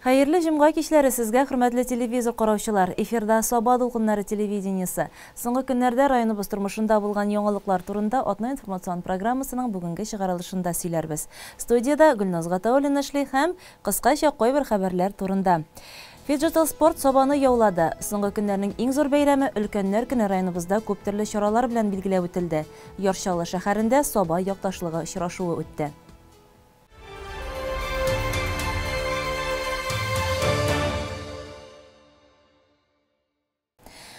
Hayırlı Cumğa kişileri sizge hürmetli televizor korauşular. Efirda Soba Dulğunları televideniyesi. Soңғы günlerde rayonubuz turmuşunda bulgan yoңалыклар турында Отна информацион программасының бүгінгі шығарылышында сөйләрбіз. Студияда Гүлназ Гатауллина эшли һәм кыскача кой бер хәбәрләр турында. Фиджитал спорт Собаны яулады. Соңғы көннәрнең иң зур бәйрәме Өлкәннәр көне районыбызда күп төрле чаралар белән билгеләп үтелде. Яршалы шәһәрендә Соба якташлыгы очрашуы үтте.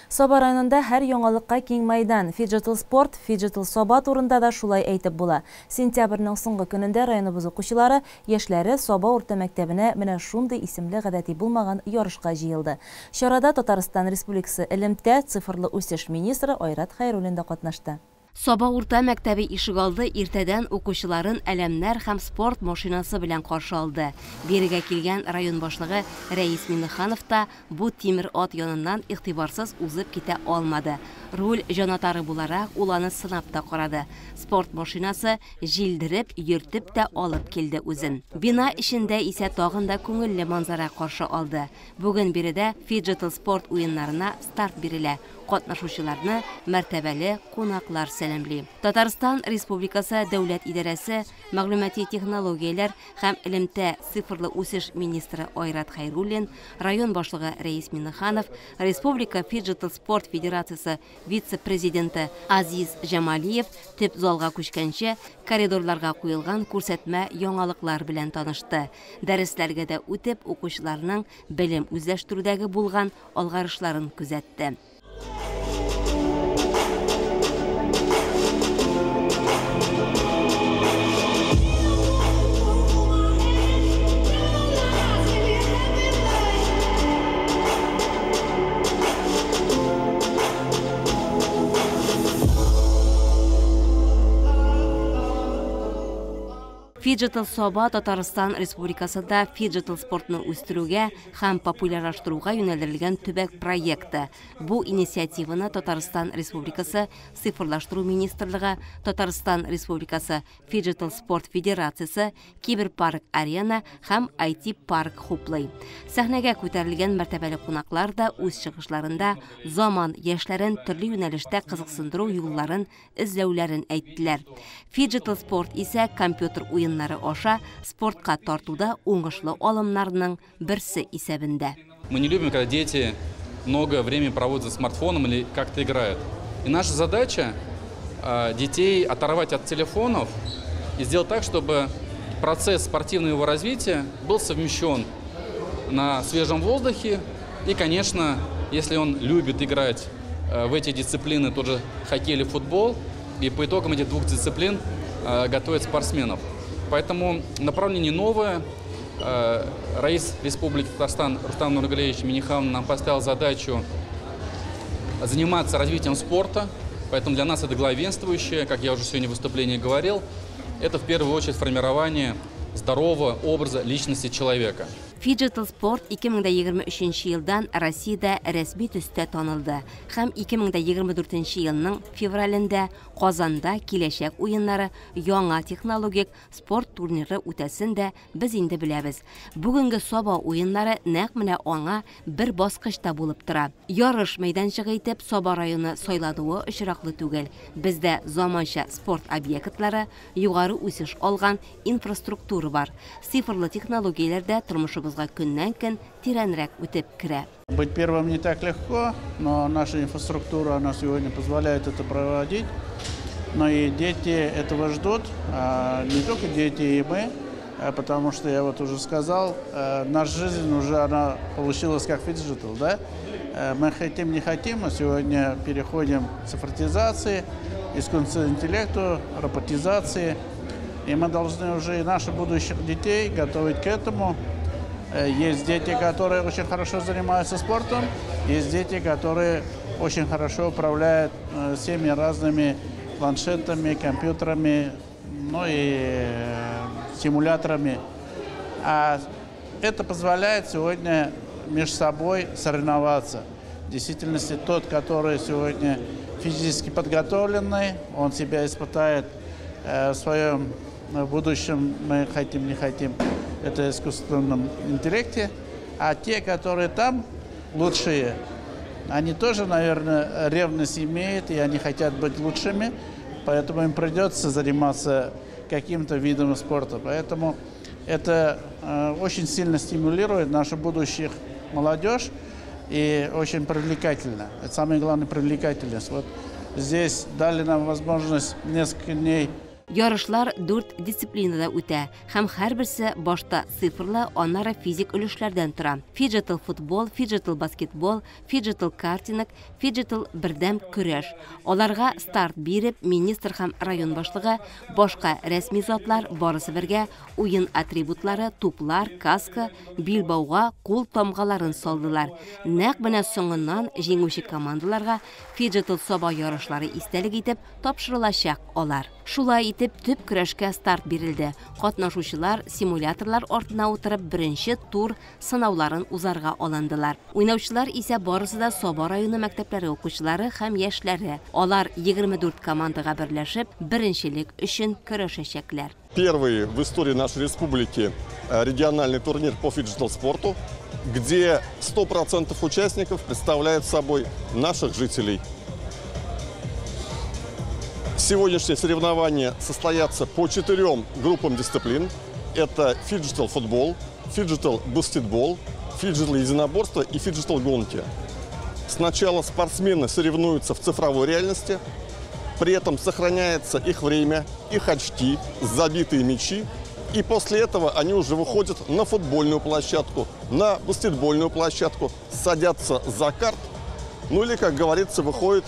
Соба районында һәр яңалыкка киң майдан. Фиджитал спорт, Фиджитал Соба турында да шулай әйтеп була. Сентябрьнең соңгы көнендә районыбыз укучылары, яшьләре Соба урта мәктәбенә менә шундый исемле гадәти булмаган ярышка җыелды. Чарада Татарстан Республикасы элемтә цифрлы үсеш министры Айрат Хәйруллин да катнашты. Соба урта мәктәбе ишегалды иртәдән укучыларын әләмнәр һәм спорт машинасы белән каршы алды. Бирегә килгән район башлыгы Рәис Миннеханов та бу тимер ат яныннан игътибарсыз узып китә алмады. Руль җанатары буларак ул аны сынап та карады. Спорт машинасы җилдереп, йөртеп тә алып килде үзен. Бина эчендә исә тагын да күңелле манзара каршы алды. Бүген биредә Фиджитал спорт уеннарына старт бирелә. Катнашучыларны мәртәбәле кунаклар сәламли. Татарстан Республикасы Дәүләт идарәсе, мәгълүмати технологияләр һәм элемтә цифрлы үсеш министры Айрат Хәйруллин, район башлыгы Рәис Миннеханов, Республика Фиджитал спорт федерациясе вице-президенты Азиз Җамалиев төп залга күчкәнче коридорларга куелган күрсәтмә яңалыклар белән танышты. Дәресләргә дә үтеп, укучыларның белем үзләштерүдәге булган алгарышларын күзәтте. Фиджитал Соба Татарстан Республикасында Фиджитал спортны үстерүгә һәм популярлаштыруга юнәлдерелгән төбәк проекты. Бу инициативаны Татарстан Республикасы цифрлаштыру министрлыгы, Татарстан Республикасы Фиджитал спорт федерациясе, Киберпарк Арена һәм IT парк хуплый. Сәхнәгә күтәрелгән мәртәбәле кунаклар да үз чыгышларында заман яшьләрен төрле юнәлештә кызыксындыру юлларын эзләүләрен әйттеләр. Фиджитал спорт исә компьютер уен аша спортка тартуда уңышлы алымнарның берсе исәбендә. Мы не любим, когда дети много времени проводят за смартфоном или как-то играют. И наша задача детей оторвать от телефонов и сделать так, чтобы процесс спортивного его развития был совмещен на свежем воздухе. И, конечно, если он любит играть в эти дисциплины, тот же хоккей или футбол, и по итогам этих двух дисциплин готовить спортсменов. Поэтому направление новое. Раис Республики Татарстан Рустам Нургалиевич Миннеханов нам поставил задачу заниматься развитием спорта. Поэтому для нас это главенствующее, как я уже сегодня в выступлении говорил, это в первую очередь формирование здорового образа личности человека. Фиджитал спорт 2023 елдан Россиядә рәсми төстә танылды. Һәм 2024 елның февралендә Казанда киләчәк уеннары яңа технологик спорт турниры үтәсен дә без инде беләбез. Бүгенге Соба уеннары нәкъ менә аңа бер баскычта булып тора. Ярыш мәйданчыгы итеп Соба районы сайладуы очраклы түгел. Бездә заманча спорт объектлары, югары үсеш алган инфраструктура бар. Цифрлы технологияләрдә тормышыбызга көннән-көн тирәнрәк үтеп керә. Быть первым не так легко, но наша инфраструктура она сегодня позволяет это проводить. Но и дети этого ждут, не только дети и мы, потому что я вот уже сказал, наша жизнь уже она получилась как фиджитал, да? Мы хотим, не хотим, но сегодня переходим к цифровизации, искусственному интеллекту, роботизации. И мы должны уже и наших будущих детей готовить к этому. Есть дети, которые очень хорошо занимаются спортом, есть дети, которые очень хорошо управляют всеми разными планшетами, компьютерами, ну и симуляторами. А это позволяет сегодня между собой соревноваться. В действительности тот, который сегодня физически подготовленный, он себя испытает в своем будущем, мы хотим, не хотим, это искусственном интеллекте. А те, которые там лучшие, они тоже, наверное, ревность имеют, и они хотят быть лучшими, поэтому им придется заниматься каким-то видом спорта. Поэтому это очень сильно стимулирует нашу будущих молодежь и очень привлекательно. Это самая главная привлекательность. Вот здесь дали нам возможность несколько дней. Ярышлар 4 дисциплинада үтә, һәм һәрберсе башта цифрлы, аннары физик өлешләрдән тора. Фиджитал футбол, фиджитал баскетбол, фиджитал картинг, фиджитал бердәм көрәш. Аларга старт биреп, министр һәм район башлыгы башка рәсми затлар барысы бергә уен атрибутлары, туплар, каска, билбауга кул тамгаларын салдылар. Нәкъ менә соңыннан җиңүче командаларга фиджитал саба ярышлары истәлек итеп тапшырылачак алар. Шулай итеп төп көрәшкә старт бирелде. Катнашучылар симуляторлар артына утырып беренче тур сынауларын узарга алындылар. Уйнаучылар исә барысы да Саба районы мәктәпләре укучылары һәм яшьләре. Алар 24 командага берләшеп беренчелек өчен көрәшәчәкләр. Первый в истории нашей республики региональный турнир по фиджитал-спорту, где 100% участников представляют собой наших жителей. Сегодняшние соревнования состоятся по 4 группам дисциплин. Это фиджитал-футбол, фиджитал-баскетбол, фиджитал-единоборство и фиджитал-гонки. Сначала спортсмены соревнуются в цифровой реальности, при этом сохраняется их время, их очки, забитые мячи. И после этого они уже выходят на футбольную площадку, на баскетбольную площадку, садятся за карт, ну или, как говорится, выходят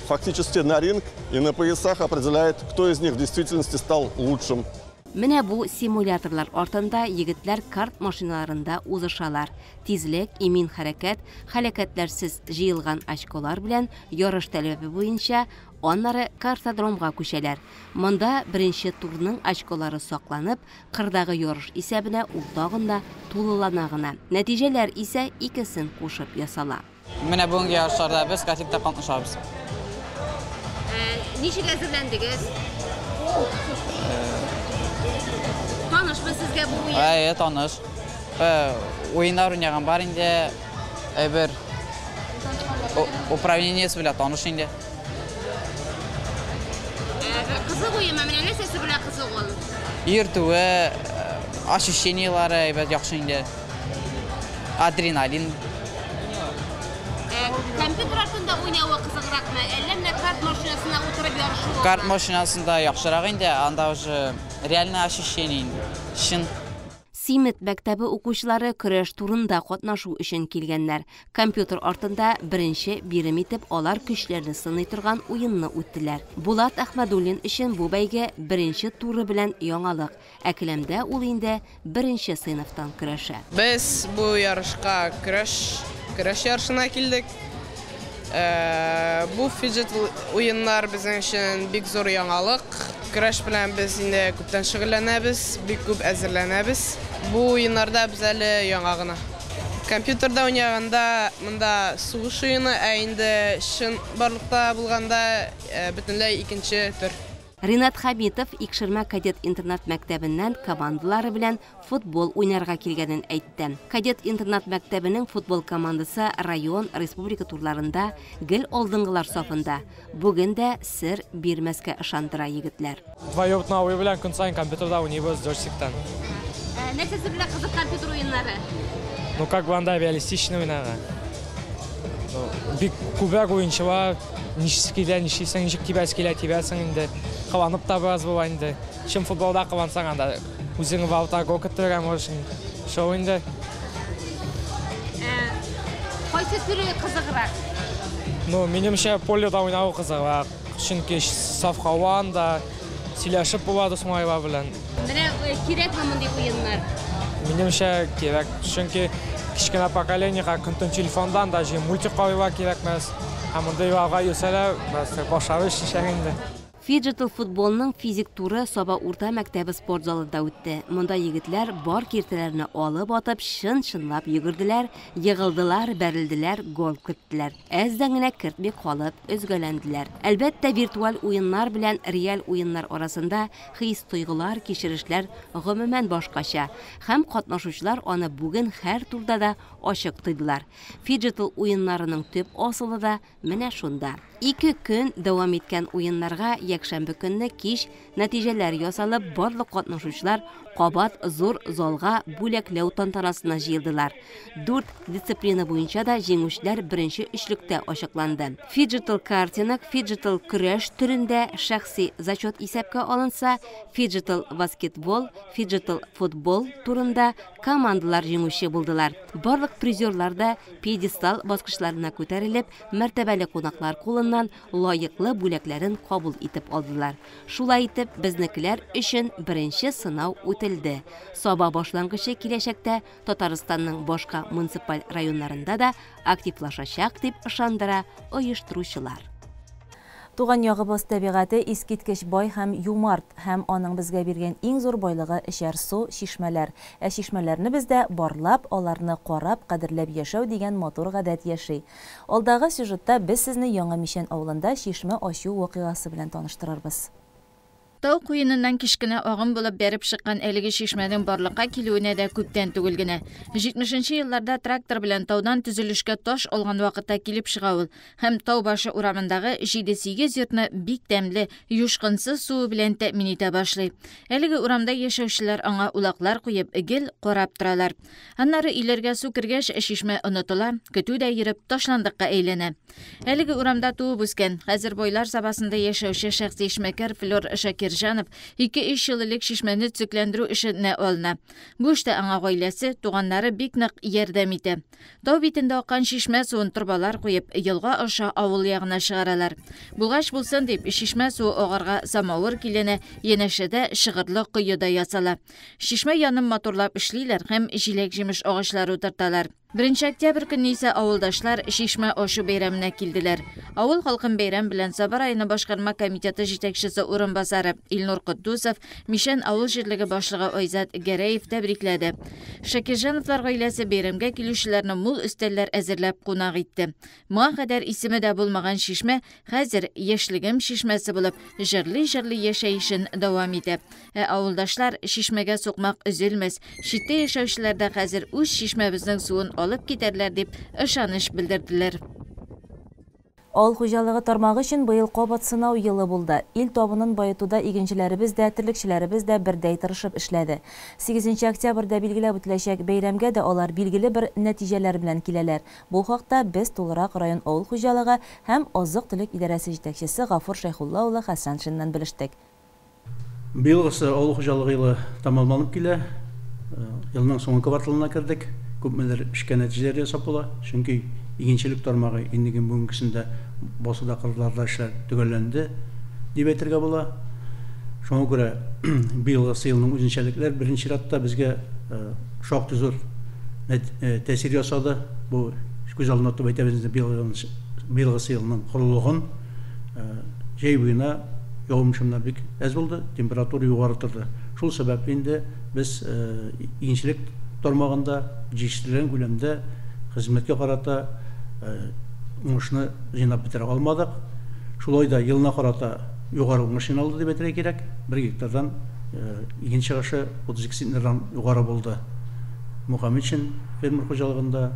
фактически на ринг и на поясах определяет, кто из них в действительности стал лучшим. Менә бу симуляторлар артында егетләр карт машиналарында узышалар. Тизлек, имин хәрәкәт, хәрәкәтләрсез җыелган очколар белән ярыш таләбе буенча аннары картодромга күчәләр. Монда беренче турның очколары сакланып, кырдагы ярыш исәбенә ул тагын да тулылана гына. Нәтиҗәләр исә икесен кушып ясала. Менә бүгенге ярышларда без категорияда катнашабыз. Ничек әзерләндегез? Танышмы сезгә бу уен? Таныш. Уеннар уйнаган бар инде. Бер управлениесе белән таныш инде. Кызык уенмы? Менә нәрсәсе белән кызык ул? Йөртүе, ощущениялары яхшы инде. Адреналин. Компьютер артында уйнауы кызыгракмы? Әллә менә карт машинасына утырып ярышу? Карт машинасында яхшырак инде, анда уже реальное ощущение инде. Симит мәктәбе укучылары көрәш турында катнашу өчен килгәннәр. Компьютер артында беренче бирем итеп алар көчләрне сыный торган уенны үттеләр. Булат Әхмәдуллин өчен бу бәйге беренче туры белән яңалык. Әкелемдә ул инде беренче сыйныфтан көрәшә. Без бу ярышка көрәш ярышына килдек. Бу фиджитал уеннар безнең өчен бик зур яңалык. Көрәш белән без инде күптән шөгыльләнәбез, бик күп әзерләнәбез. Бу уеннарда без әле яңа гына. Компьютерда уйнаганда монда сугыш уены, инде шын барлыкта булганда бөтенләй икенче төр. Ринат Хабитов Икшермә кадет интернат мәктәбеннән командалары белән футбол уйнарга килгәнен әйтте. Кадет интернат мәктәбенең футбол командасы район, республика турларында гел алдынгылар сафында. Бүген дә сер бирмәскә ышандыра егетләр. Двоюродный уен белән көн сайын компьютерда уйныйбыз джойстиктан. Нәрсәсе белән кызык компьютер уеннары? Ну как бы анда реалистичный уйнага. Бик күбрәк уенчылар ничек ничисең, ничек тибәсең инде. Кыланып та бераз була инде. Чын футболда кылансаң анда үзең валта гол кертергә можың. Шул инде. Кайсы түрі кызыграк? Ну, минемчә поледа уйнау кызыграк. Чөнки саф һаванда сөйләшеп булады соңайла белән. Менә кирәкме мондай уеннар? Минемчә кирәк. Чөнки кичкенә поколениегә контент телефондан даже мультик карыйлар кирәкмәс. Һәм мондай ялга юсәләр, башлары шишәр инде. Фиджитл футболның физик туры Саба урта мәктәбе спорт залында үтте. Монда егетләр бар киртәләрне алып атып, шын-шынлап йөгерделәр, егылдылар, бәрелделәр, гол керттеләр. Әздән генә кертми калып, өзгәләнделәр. Әлбәттә, виртуаль уеннар белән реаль уеннар арасында хис тойгылар, кичерешләр гомумән башкача. Һәм катнашучылар аны бүген һәр турда да ачык тойдылар. Фиджитл уеннарының төп асылы да менә шунда. 2 көн дәвам иткән уеннарга якшәмбе көнне кич нәтиҗәләр ясалып, барлык катнашучылар кабат зур залга бүләкләү тантанасына җыелдылар. 4 дисциплина буенча да җиңүчеләр беренче өчлектә ачыкланды. Фиджитл картинг, фиджитл көрәш төрендә шәхси зачет исәпкә алынса, фиджитл баскетбол, фиджитл футбол турында командалар җиңүче булдылар. Барлык призерлар да пьедестал баскычларына күтәрелеп, мәртәбәле кунаклар кулыннан лаеклы бүләкләрен кабул итеп алдылар. Шулай итеп, безнекеләр өчен беренче сынау үтелде. Саба башлангычы киләчәктә Татарстанның башка муниципаль районнарында да активлашачак дип ышандыра оештыручылар. Туган ягыбыз табигате искиткеч бай һәм юмарт, һәм аның безгә биргән иң зур байлыгы эчәр су, шишмәләр. Шишмәләрне бездә барлап, аларны карап, кадерләп яшәү дигән матур гадәт яши. Алдагы сюжетта без сезне Яңа Мишән авылында шишмә ачу вакыйгасы белән таныштырырбыз. Тау куеныннан кичкенә агым булып бәреп чыккан әлеге шишмәнең барлыкка килүенә дә күптән түгел генә. 70нче елларда трактор белән таудан төзелешкә таш алган вакытта килеп чыга ул. Һәм тау башы урамындагы 7-8 йортны бик тәмле, юшкынсыз суы белән тәэмин итә башлый. Әлеге урамда яшәүчеләр аңа улаклар куеп, гел карап торалар. Аннары иләргә су кергәч, шишмә онытыла, көтү дә йөреп ташландыкка әйләнә. Әлеге урамда туып үскән, хәзер бойлар сабасында яшәүче шәхси эшмәкәр Флор Шакирҗанов 2-3 ел элек шишмәне төзекләндерү эшенә алына. Бу эштә аңа гаиләсе, туганнары бик нык ярдәм итә. Тау битендә аккан шишмә суын торбалар куеп, елга аша авыл ягына чыгаралар. Булгач булсын дип, шишмә суы агарга самавыр киленә, янәшәдә шыгырлы кыйыда ясала. Шишмә янын моторлап эшлиләр һәм җиләк-җимеш агачлары утырталар. 1 октябрь көнне исә авылдашлар шишмә ашу бәйрәменә килделәр. Авыл халкын бәйрәм белән Саба районы башкарма комитеты җитәкчесе урынбасары Илнур Куддусов, Мишән авыл җирлеге башлыгы Айзат Гәрәев тәбрикләде. Шакирҗановлар гаиләсе бәйрәмгә килүчеләрне мул өстәлләр әзерләп кунак итте. Моңа кадәр исеме дә булмаган шишмә хәзер яшьлегем шишмәсе булып, җырлый-җырлый яшәешен дәвам итә. Авылдашлар шишмәгә сукмак өзелмәс, читтә яшәүчеләр дә хәзер үз шишмәбезнең суын алып китәрләр дип ышаныч белдерделәр. Авыл хуҗалыгы тармагы өчен быел кабат сынау елы булды. Ил табынын байытуда игенчеләребез дә, терлекчеләребез дә бердәй тырышып эшләде. 8 октябрьдә билгеләп үтеләчәк бәйрәмгә дә алар билгеле бер нәтиҗәләр белән киләләр. Бу хакта без тулырак район авыл хуҗалыгы һәм азык-төлек идарәсе җитәкчесе Гафур Шәйхулла улы Хәсәншиннән белештек. Быелгысы авыл хуҗалыгы елы тамамланып килә. Елның соңгы кварталына кердек. Күпмелер эшкә нәтиҗәләр ясап була. Чөнки игенчелек тармагы иннеген бүгенгесендә басуда кырларда эшләр төгәлләнде дип әйтергә була. Шуңа күрә быелгы елның үзенчәлекләр беренче чиратта безгә шактый зур тәэсир ясады. Бу күз алдына тотып әйтәбез, быелгы елның корылыгын җәй буена явым-шымнар бик әз булды, температура югары торды. Шул сәбәпле инде без игенчелек тармагында җитештерелгән күләмдә хезмәткә карата уңышны җыйнап бетерә алмадык. Шулай да елына карата югары уңыш алды дип әйтергә кирәк. 1 гектардан иген чыгышы 32 центнердан югары булды. Мөхәммәтшин фермер хуҗалыгында,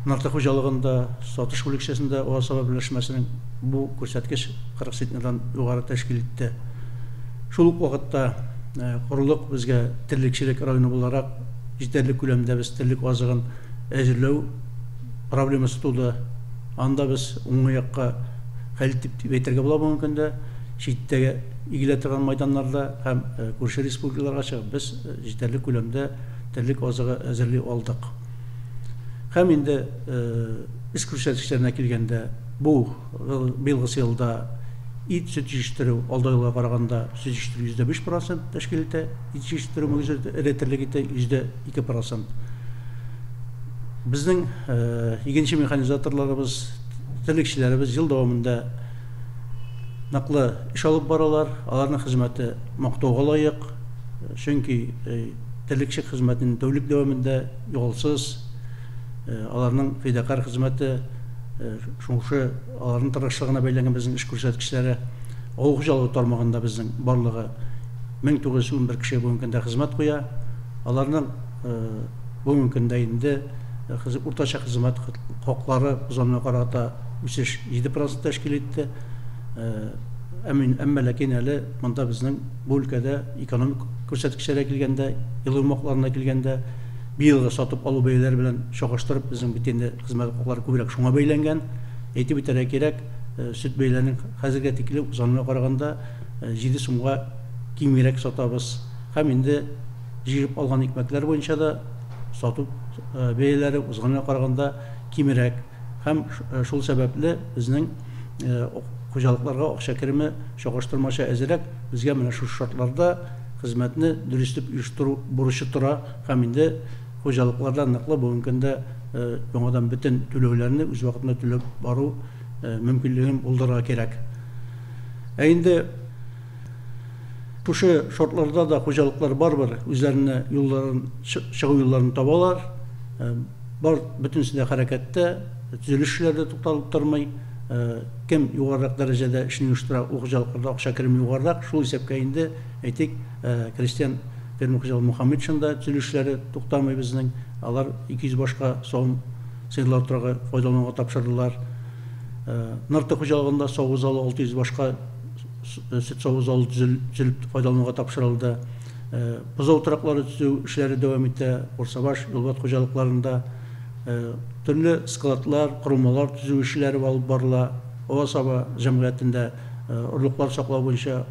нарты хуҗалыгында, сатыш бүлекчәсендә Саба берләшмәсенең бу күрсәткеч 40 центнердан югары тәшкил итте. Шул ук вакытта корылык безгә терлекчелек районы буларак җитәрлек күләмдә без терлек азыгын әзерләү проблемасы туды. Анда без уңаякка хәл дип әйтергә була бу көндә. Читтәге игелә торган майданнарда һәм күрше республикаларга чыгып без җитәрлек күләмдә терлек азыгы әзерли алдык. Һәм инде эш күрсәткечләренә килгәндә бу быелгы елда ит сөт җитештерү алда елга караганда сөт җитештерү 5% тәшкил итә, ит җитештерү ретерлек итә 2%. Безнең игенче механизаторларыбыз, терлекчеләребез ел дәвамында наклы эш алып баралар, аларның хезмәте мактауга лаек, чөнки терлекче хезмәтен тәүлек дәвамында юлсыз, аларның фидакар хезмәте, шуңшы аларның тырышлыгына бәйләнгән безнең эш күрсәткечләре, авыл хуҗалыгы тармагында безнең барлыгы 1911 кеше бүгенге көндә хезмәт куя. Аларның бүгенге көндә инде уртача хезмәт хаклары узганга карата үсеш 7% тәшкил итте. Әмма ләкин әле монда безнең бу өлкәдә экономик күрсәткечләргә килгәндә, ел өлмакларына килгәндә быелгы сатып алу бәяләре белән чагыштырып безнең бит инде хезмәт хаклары күбрәк шуңа бәйләнгән. Әйтеп битәргә кирәк, сөт бәяләренең хәзергә тикле узганга караганда 7 сумга кимирәк сатабыз. Һәм инде җыеп алган икмәкләр буенча да сатып бәяләре узганга караганда кимирәк. Һәм шул сәбәпле безнең хуҗалыкларга акча кереме чагыштырмача әзрәк, безгә менә шу шартларда хезмәтне дөрестеп оештыру бурычы тора. Һәм инде хуҗалыкларда ныклы бүгенге көндә яңадан бөтен түләүләрне үз вакытында түләп бару мөмкинлеген булдырырга кирәк. Инде шушы шартларда да хуҗалыклар барбыр, үзләренә юлларын, чыгу юлларын табалар. Бар бөтенсендә хәрәкәттә, төзелешләрдә тукталып тормый. Кем югарырак дәрәҗәдә эшне оештыра, ул хуҗалыкларда акча кереме югарырак. Шул исәпкә инде әйтик, крестьян фермер хуҗалыгы Мөхәммәтшинда төзелешләре туктамый безнең. Алар 200 башка сом сыерлар торгы файдалануга тапшырдылар. Нарты хуҗалыгында савыз залы 600 башка сөт савыз залы төзелеп файдалануга тапшырылды. Бозау тораклары төзү эшләре дәвам итә. Орсабаш юлбат хуҗалыкларында төрле складлар, корылмалар төзү эшләре алып барыла. Овасаба җәмгыятендә орлыклар саклау буенча,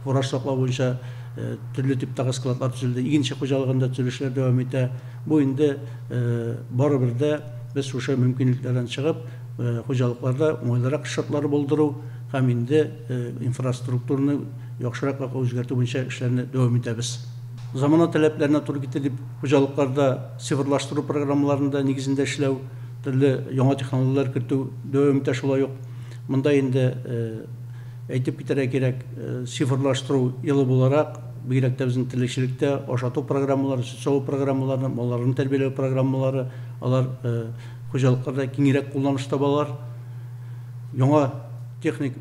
фураж саклау буенча төрле типтагы складлар төзелде. Игенче хуҗалыгында төзелешләр дәвам итә. Бу инде барыбер дә без шушы мөмкинлекләрдән чыгып, хуҗалыкларда уңайлырак шартлар булдыру һәм инде инфраструктураны яхшырак үзгәртү буенча эшләрне дәвам итәбез. Замана таләпләренә туры китереп, хуҗалыкларда цифрлаштыру программаларында нигезендә эшләү, төрле яңа технологияләр кертү дәвам итә шулай ук. Монда инде әйтеп китәргә кирәк, цифрлаштыру елы буларак, бигрәк тә безнең терлекчелектә ашату программалары, сөт саву программалары, малларны тәрбияләү программалары, алар хуҗалыкларда киңрәк кулланыш табалар. Яңа техник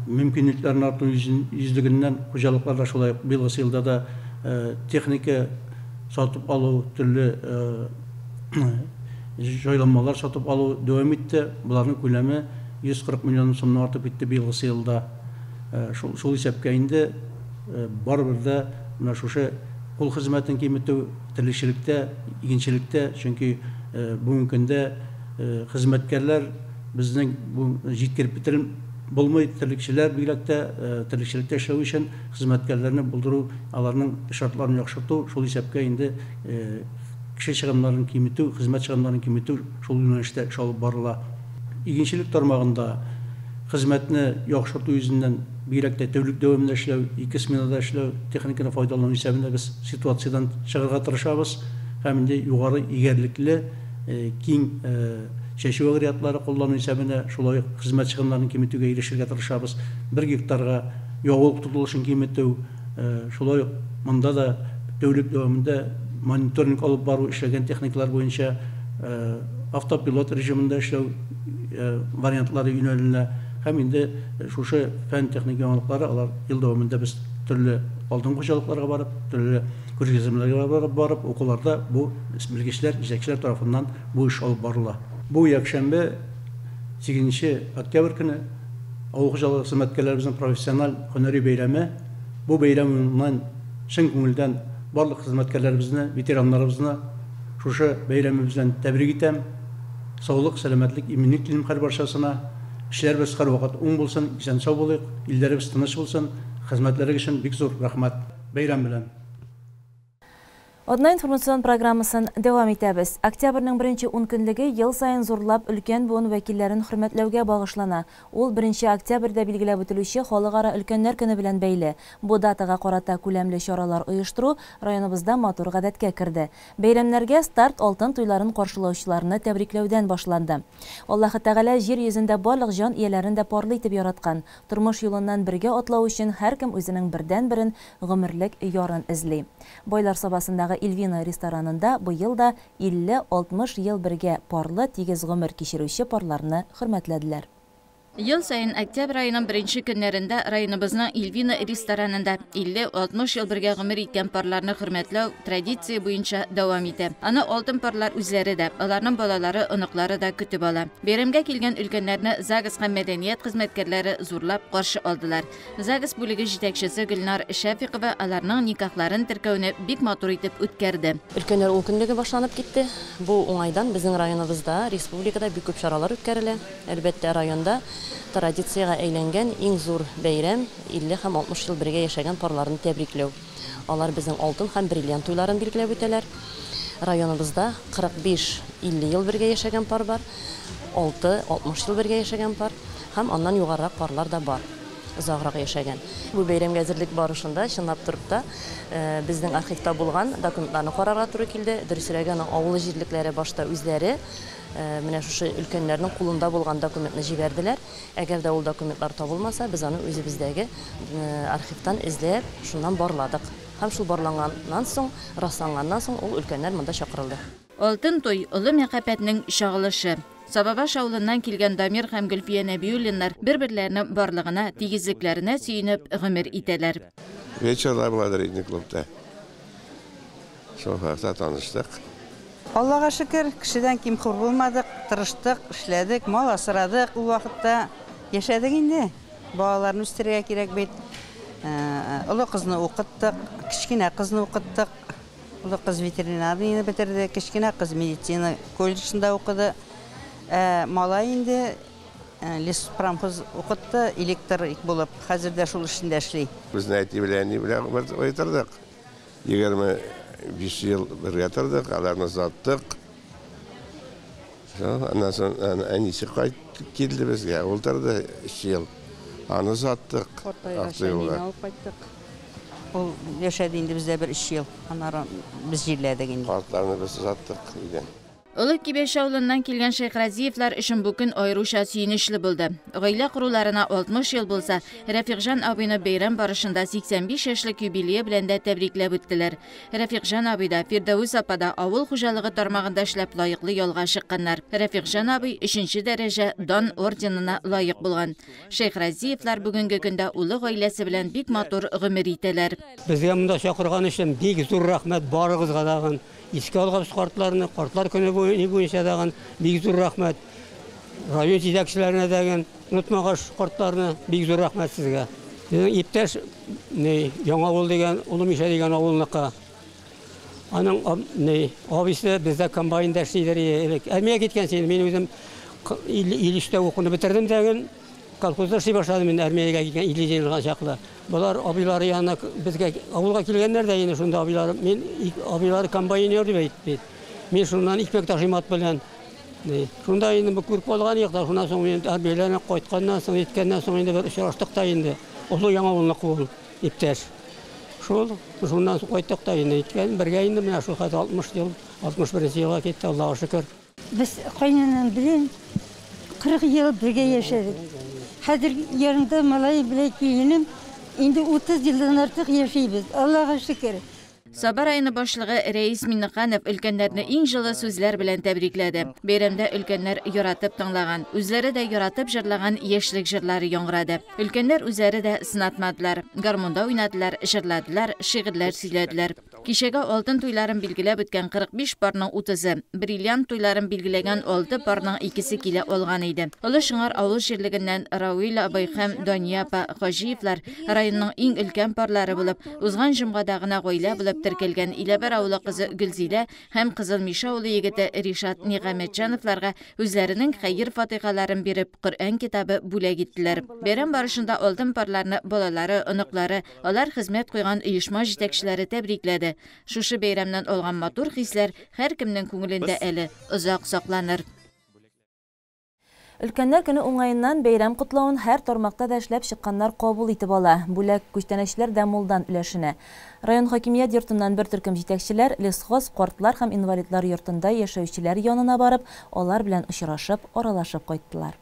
мөмкинлекләрне арту йөзлегеннән хуҗалыкларда шулай быелгы елда да техника сатып алу, төрле җайланмалар сатып алу дәвам итте. Буларның күләме 140 миллион сумнан артып китте быелгы елда. Шул исәпкә инде барыбер дә менә шушы кул хезмәтен киметү терлекчелектә, игенчелектә, чөнки бүгенге көндә хезмәткәрләр безнең бу җиткереп бетерелмәгән булмый, терлекчеләр бигрәк тә терлекчелектә эшләү өчен хезмәткәрләрне булдыру, аларның шартларын яхшырту, шул исәпкә инде кеше чыгымнарын киметү, хезмәт чыгымнарын киметү шул юнәлештә эш алып барыла. Игенчелек тармагында хезмәтне яхшырту йөзеннән бигрәк тә тәүлек дәвамында эшләү, 2 сменада эшләү, техниканы файдалану исәбендә без ситуациядан чыгарга тырышабыз һәм инде югары игәрлекле киң чәчү агрегаатлары куллану исәбенә шулай хезмәт чыгымнарын киметүгә ирешергә тырышабыз. 1 гектарга ягулык тотылышын киметү, шулай монда да тәүлек дәвамында мониторинг алып бару, эшләгән техникалар буенча автопилот режимында эшләү вариантлары юнәлелә. Һәм инде шушы фән техник яңалыклары алар ел дәвамында без төрле алдын хуҗалыкларга барып, төрле күргәзмәләргә барып, укуларда бу белгечләр, җитәкчеләр тарафыннан бу эш алып барыла. Бу якшәмбе 8 октябрь көне авыл хуҗалыгы хезмәткәрләребезнең профессиональ һөнәри бәйрәме. Бу бәйрәмнән чын күңелдән барлык хезмәткәрләребезне, ветераннарыбызны шушы бәйрәме белән тәбрик итәм. Саулык, сәламәтлек, иминлек телим һәр барчасына. Эшләребез һәр вакыт уң булсын, исән сау булыйк, илләребез тыныч булсын. Хезмәтләрегез өчен бик зур рәхмәт. Бәйрәм белән. Одна информацион программасын дәвам итәбез. Октябрьнең 1-нче 10 көнлеге ел сайын зурлап өлкән буын вәкилләрен хөрмәтләүгә багышлана. Ул 1 октябрьдә билгеләп үтелүче халыкара өлкәннәр көне белән бәйле. Бу датага карата күләмле чаралар оештыру районыбызда матур гадәткә керде. Бәйрәмнәргә старт алтын туйларын каршылаучыларны тәбрикләүдән башланды. Аллаһы Тәгалә җир йөзендә барлык җан ияләрен дә парлы итеп яраткан. Тормыш юлыннан бергә атлау өчен һәркем үзенең бердән-берен гомерлек ярын эзли. Бойлар сабасындагы Илвина ресторанында бу елда 50-60 ел бергә парлы тигез гомер кичерүче парларны хөрмәтләделәр. Ел сайын октябрь айының 1-нче көннәрендә районыбызның Илвина ресторанында 50-60 ел бергә гомер иткән парларны хөрмәтләү традиция буенча дәвам итә. Аны алтын парлар үзләре дә, аларның балалары, оныклары да көтеп ала. Бәйрәмгә килгән өлкәннәрне ЗАГС һәм мәдәният хезмәткәрләре зурлап каршы алдылар. ЗАГС бүлеге җитәкчесе Гөлнар Шәфиқова аларның никахларын теркәүне бик матур итеп үткәрде. Өлкәннәр ул көнлеге башланып китте. Бу уңайдан безнең районыбызда, республикада бик күп чаралар үткәрелә. Әлбәттә районда традицияга әйләнгән иң зур бәйрәм 50 һәм 60 ел бергә яшәгән парларны тәбрикләү. Алар безнең алтын һәм бриллиант туйларын билгеләп үтәләр. Районыбызда 45-50 ел бергә яшәгән пар бар, 6-60 ел бергә яшәгән пар һәм аннан югарырак парлар да бар. Узаграк яшәгән. Бу бәйрәмгә әзерлек барышында чынлап торып та безнең архивта булган документларны карарга туры килде. Дөресрәгән авыл җирлекләре башта үзләре менә шушы өлкәннәрнең кулында булган документны җибәрделәр. Әгәр дә ул документлар табылмаса, без аны үзебездәге архивтан эзләп, шуннан барладык. Һәм шул барланганнан соң, расланганнан соң ул өлкәннәр монда чакырылды. Алтын туй олы мәхәббәтнең чагылышы. Сабабаш авылыннан килгән Дамир һәм Гөлфия Нәбиуллиннар бер-берләренең барлыгына, тигезлекләренә сөенеп гомер итәләр. Вечерда булады ридник клубта. Шул вакытта таныштык. Аллага шөкер, кешедән ким хур булмадык, тырыштык, эшләдек, мал асрадык, ул вакытта яшәдек инде. Балаларны үстерергә кирәк бит. Олы кызны укыттык, кичкенә кызны укыттык. Олы кыз ветеринарияны бетерде, кичкенә кыз медицина колледжында укыды. Малай инде леспромхоз укытты, электрик булып, хәзердә шул эшендә эшли. Безне әти белән ойтырдык. 25 ел бергә тордык, аларны заттык. Аннан соң әнисе кайтып килде безгә, ул торды 3 ел. Аны заттык. Ул яшәде инде бездә 1-3 ел. Аннан без җирләдек инде. Картларны без заттык дигән. Олы Кибеш авылыннан килгән Шәйхразиевлар өчен бу көн аеруча сөенечле булды. Гаилә коруларына 60 ел булса, Рәфиқҗан абыйны бәйрәм барышында 85 яшьлек юбилее белән дә тәбрикләп үттеләр. Рәфиқҗан абый да, Фирдәүс апа да авыл хуҗалыгы тармагында эшләп лаеклы ялга чыкканнар. Рәфиқҗан абый 3нче дәрәҗә дан орденына лаек булган. Шәйхразиевлар бүгенге көндә улы гаиләсе белән бик матур гомер итәләр. Безгә монда чакырган өчен бик зур рәхмәт барыгызга дагы. Иске алган картларны, картлар көне буенча дагы бик зур рәхмәт. Район җитәкчеләренә дагы унытмагач картларны бик зур рәхмәт сезгә. Иптәш Яңа авыл дигән, Улымиша дигән авылныкка. Аның абыйсы бездә комбайнда эшлиләр. Армиягә киткән син, мин үзем 53-тә укуны бетердем дигән. Колхозда эшли башладым мин армиягә киткән 50 елга чаклы. Булар абыйлары янына безгә авылга килгәннәр дә инде шунда абыйлары. Мин абыйлары комбайнер дип әйтте. Мин шуннан икмәк ташымат белән. Шунда инде бу күреп алган якта, шуннан соң мин армияләрне кайтканнан соң, иткәннән соң инде бер очраштык та инде. Олы Яңа авылны кул иптәш. Шуннан соң кайттык та инде иткән, бергә инде менә шул 60 ел, 61 елга китте, Аллаһка шөкер. Без кайнанам белән 40 ел бергә яшәдек. Хәзер ярында малай белән киенем, инде 30 елдан артык яшәйбез. Аллаһка шөкер. Саба районы башлыгы Рәис Миннеханов өлкәннәрне иң җылы сүзләр белән тәбрикләде. Бәйрәмдә өлкәннәр яратып тыңлаган, үзләре дә яратып җырлаган яшьлек җырлары яңгырады. Өлкәннәр үзләре дә сынатмадылар, гармунда уйнадылар, җырладылар, шигырьләр сөйләделәр. Кичәгә алтын туйларын билгеләп үткән 45 парның 30-ы, бриллиант туйларын билгеләгән 6 парның 2-се килә алган иде. Олы Шыңар авыл җирлегеннән Рауил абый һәм Дания апа Хаҗиевлар районның иң өлкән парлары булып, узган җомгада гына гаилә булып теркелгән Иләбәр авылы кызы Гөлзилә һәм Кызыл Миша авылы егете Ришат Нигъмәтҗановларга үзләренең хәйр фатихаларын биреп, Коръән китабы бүләк иттеләр. Бәйрәм барышында алтын парларны балалары, оныклары, алар хезмәт куйган оешма җитәкчеләре тәбрикләде. Шушы бәйрәмнән алган матур хисләр һәркемнең күңелендә әле озак сакланыр. Өлкәннәр көне уңайыннан бәйрәм котлауын һәр тармакта да эшләп чыкканнар кабул итеп ала. Бүләк күчтәнәчләр дә мулдан өләшенә. Район хакимият йортыннан бер төркем җитәкчеләр лесхоз, картлар һәм инвалидлар йортында яшәүчеләр янына барып, алар белән очрашып, аралашып кайттылар.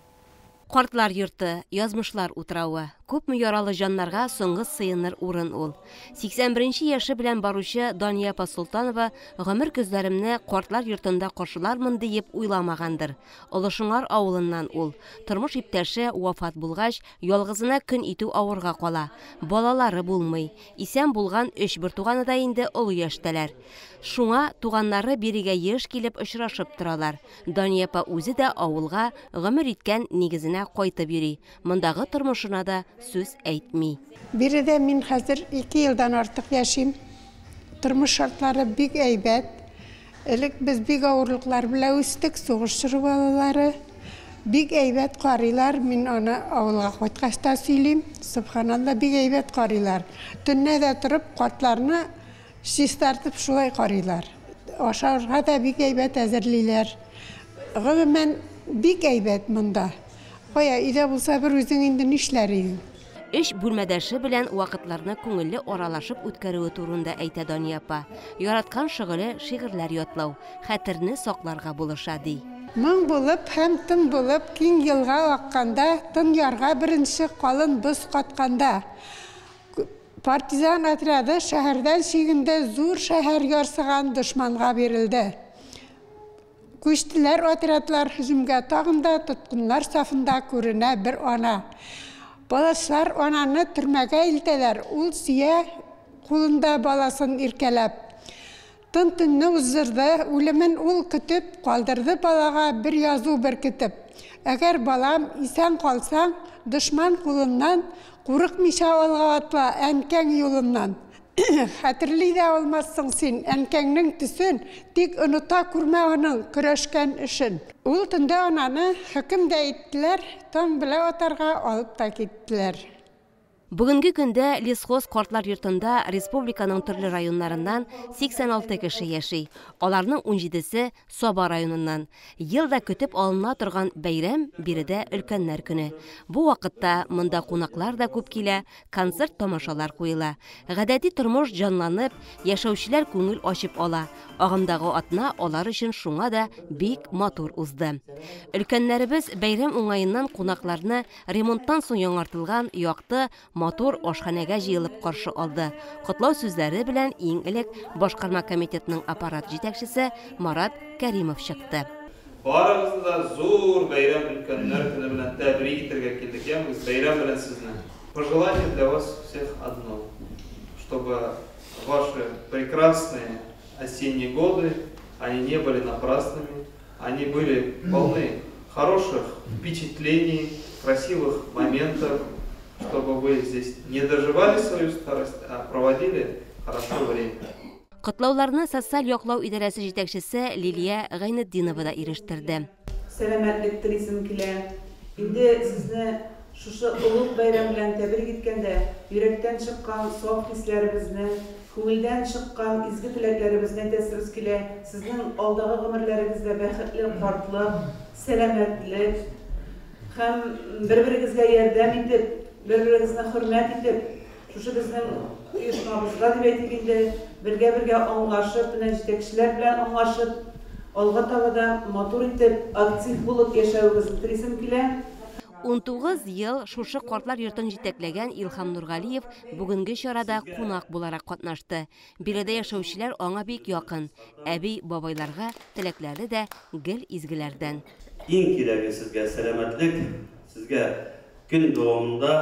Картлар йорты, язмышлар утрауы. Күпме яралы жаннарга соңгы сыйыныр урын ул. 81 яшы белән баручы Дания Султанова гомер күзләремне картлар йортында каршылармын дип уйламагандыр. Олышыңар авылыннан ул. Тормыш иптәше вафат булгач, ялгызына көн итү авырга кала. Балалары булмый. Исән булган 3 бертуганы да инде олы яшьтәләр. Шуңа туганнары бирегә еш килеп очрашып торалар. Дания үзе дә авылга гомер иткән нигезенә кайтып йөри. Мондагы тормышына да сүз әйтми. Биредә мин хәзер 2 елдан артык яшим. Тормыш шартлары бик әйбәт. Элек без бик авырлыклар белән үстек, сугыш балалары. Бик әйбәт карыйлар. Мин аны авылга кайткач та сөйлим. Субханалла, бик әйбәт карыйлар. Төнне дә торып, картларны шистартып шулай карыйлар. Ашарга да бик әйбәт әзерлиләр. Гомумән бик әйбәт монда. Кая, өйдә булса бер үзең инде нишләр? 3 бүлмәдәше белән вакытларны күңелле аралашып үткәрүе турында әйтә Дания апа. Яраткан шөгыле шигырьләр ятлау, хәтерне сакларга булыша ди. Моң булып һәм тын булып, киң елга акканда, тын ярга беренче калын боз катканда. Партизан отряды шәһәрдән чигендә зур шәһәр ярсыган дошманга бирелде. Күчтеләр отрядлар һөҗүмгә тагында, тоткыннар сафында күренә бер ана. Балашлар ананы төрмәгә илтәләр. Ул сия кулында баласын иркәләп. Тын төнне уздырды, үлемен ул көтеп, калдырды балага бер язу беркетеп. Әгәр балам исән калсаң, дошман кулыннан курыкмыйча алга атла әнкәң юлыннан. Хәтерли дә алмассың син әнкәңнең төсен, тик оныта күрмә аның көрәшкән эшен. Ул төндә ананы хөкем дә иттеләр, таң белә атарга алып та киттеләр. Бүгенге көндә лесхоз картлар йортында республиканың төрле районнарыннан 86 кеше яши. Аларның 17-се Саба районыннан. Елда көтеп алына торган бәйрәм биредә өлкәннәр көне. Бу вакытта монда кунаклар да күп килә, концерт тамашалар куела. Гадәти тормыш җанланып, яшәүчеләр күңел ачып ала. Агымдагы атна алар өчен шуңа да бик матур узды. Өлкәннәребез бәйрәм уңаеннан кунакларны ремонттан соң яңартылган якты матур ашханәгә җыелып каршы алды. Котлау сүзләре белән иң элек башкарма комитетының аппарат җитәкчесе Марат Кәримов чыкты. Барыгызны да зур бәйрәм өлкәннәр көне белән тәбрик итәргә килдек. Без бәйрәм белән сезне. Пожелание для вас всех одно, чтобы ваши прекрасные осенние годы, они не были напрасными, они были полны хороших впечатлений, красивых моментов, чтобы вы здесь не доживали свою старость, а проводили хорошо время. Котлауларны социаль яклау идарәсе җитәкчесе Лилия Гайнетдинова да ирештерде. Сәламәтлек телисем килә. Инде сезне шушы улуг бәйрәм белән тәбрик иткәндә, йөрәктән чыккан саф хисләребезне, күңелдән чыккан изге теләкләребезне әйтәсебез килә. Сезнең алдагы гомерләрегездә бәхетле картлык, сәламәтлек һәм бер-берегезгә ярдәм итеп, бер-берегезне хөрмәт итеп, шушы безнең оешмабызга дип әйтик инде, бергә аңлашып, менә җитәкчеләр белән аңлашып, алга таба да матур итеп, актив булып яшәүегезне телисем килә. 19 ел шушы картлар йортын җитәкләгән Илһам Нургалиев бүгенге чарада кунак буларак катнашты. Биредә яшәүчеләр аңа бик якын. Әби бабайларга теләкләре дә гел изгеләрдән. Иң кирәге сезгә сәламәтлек, сезгә көн дәвамында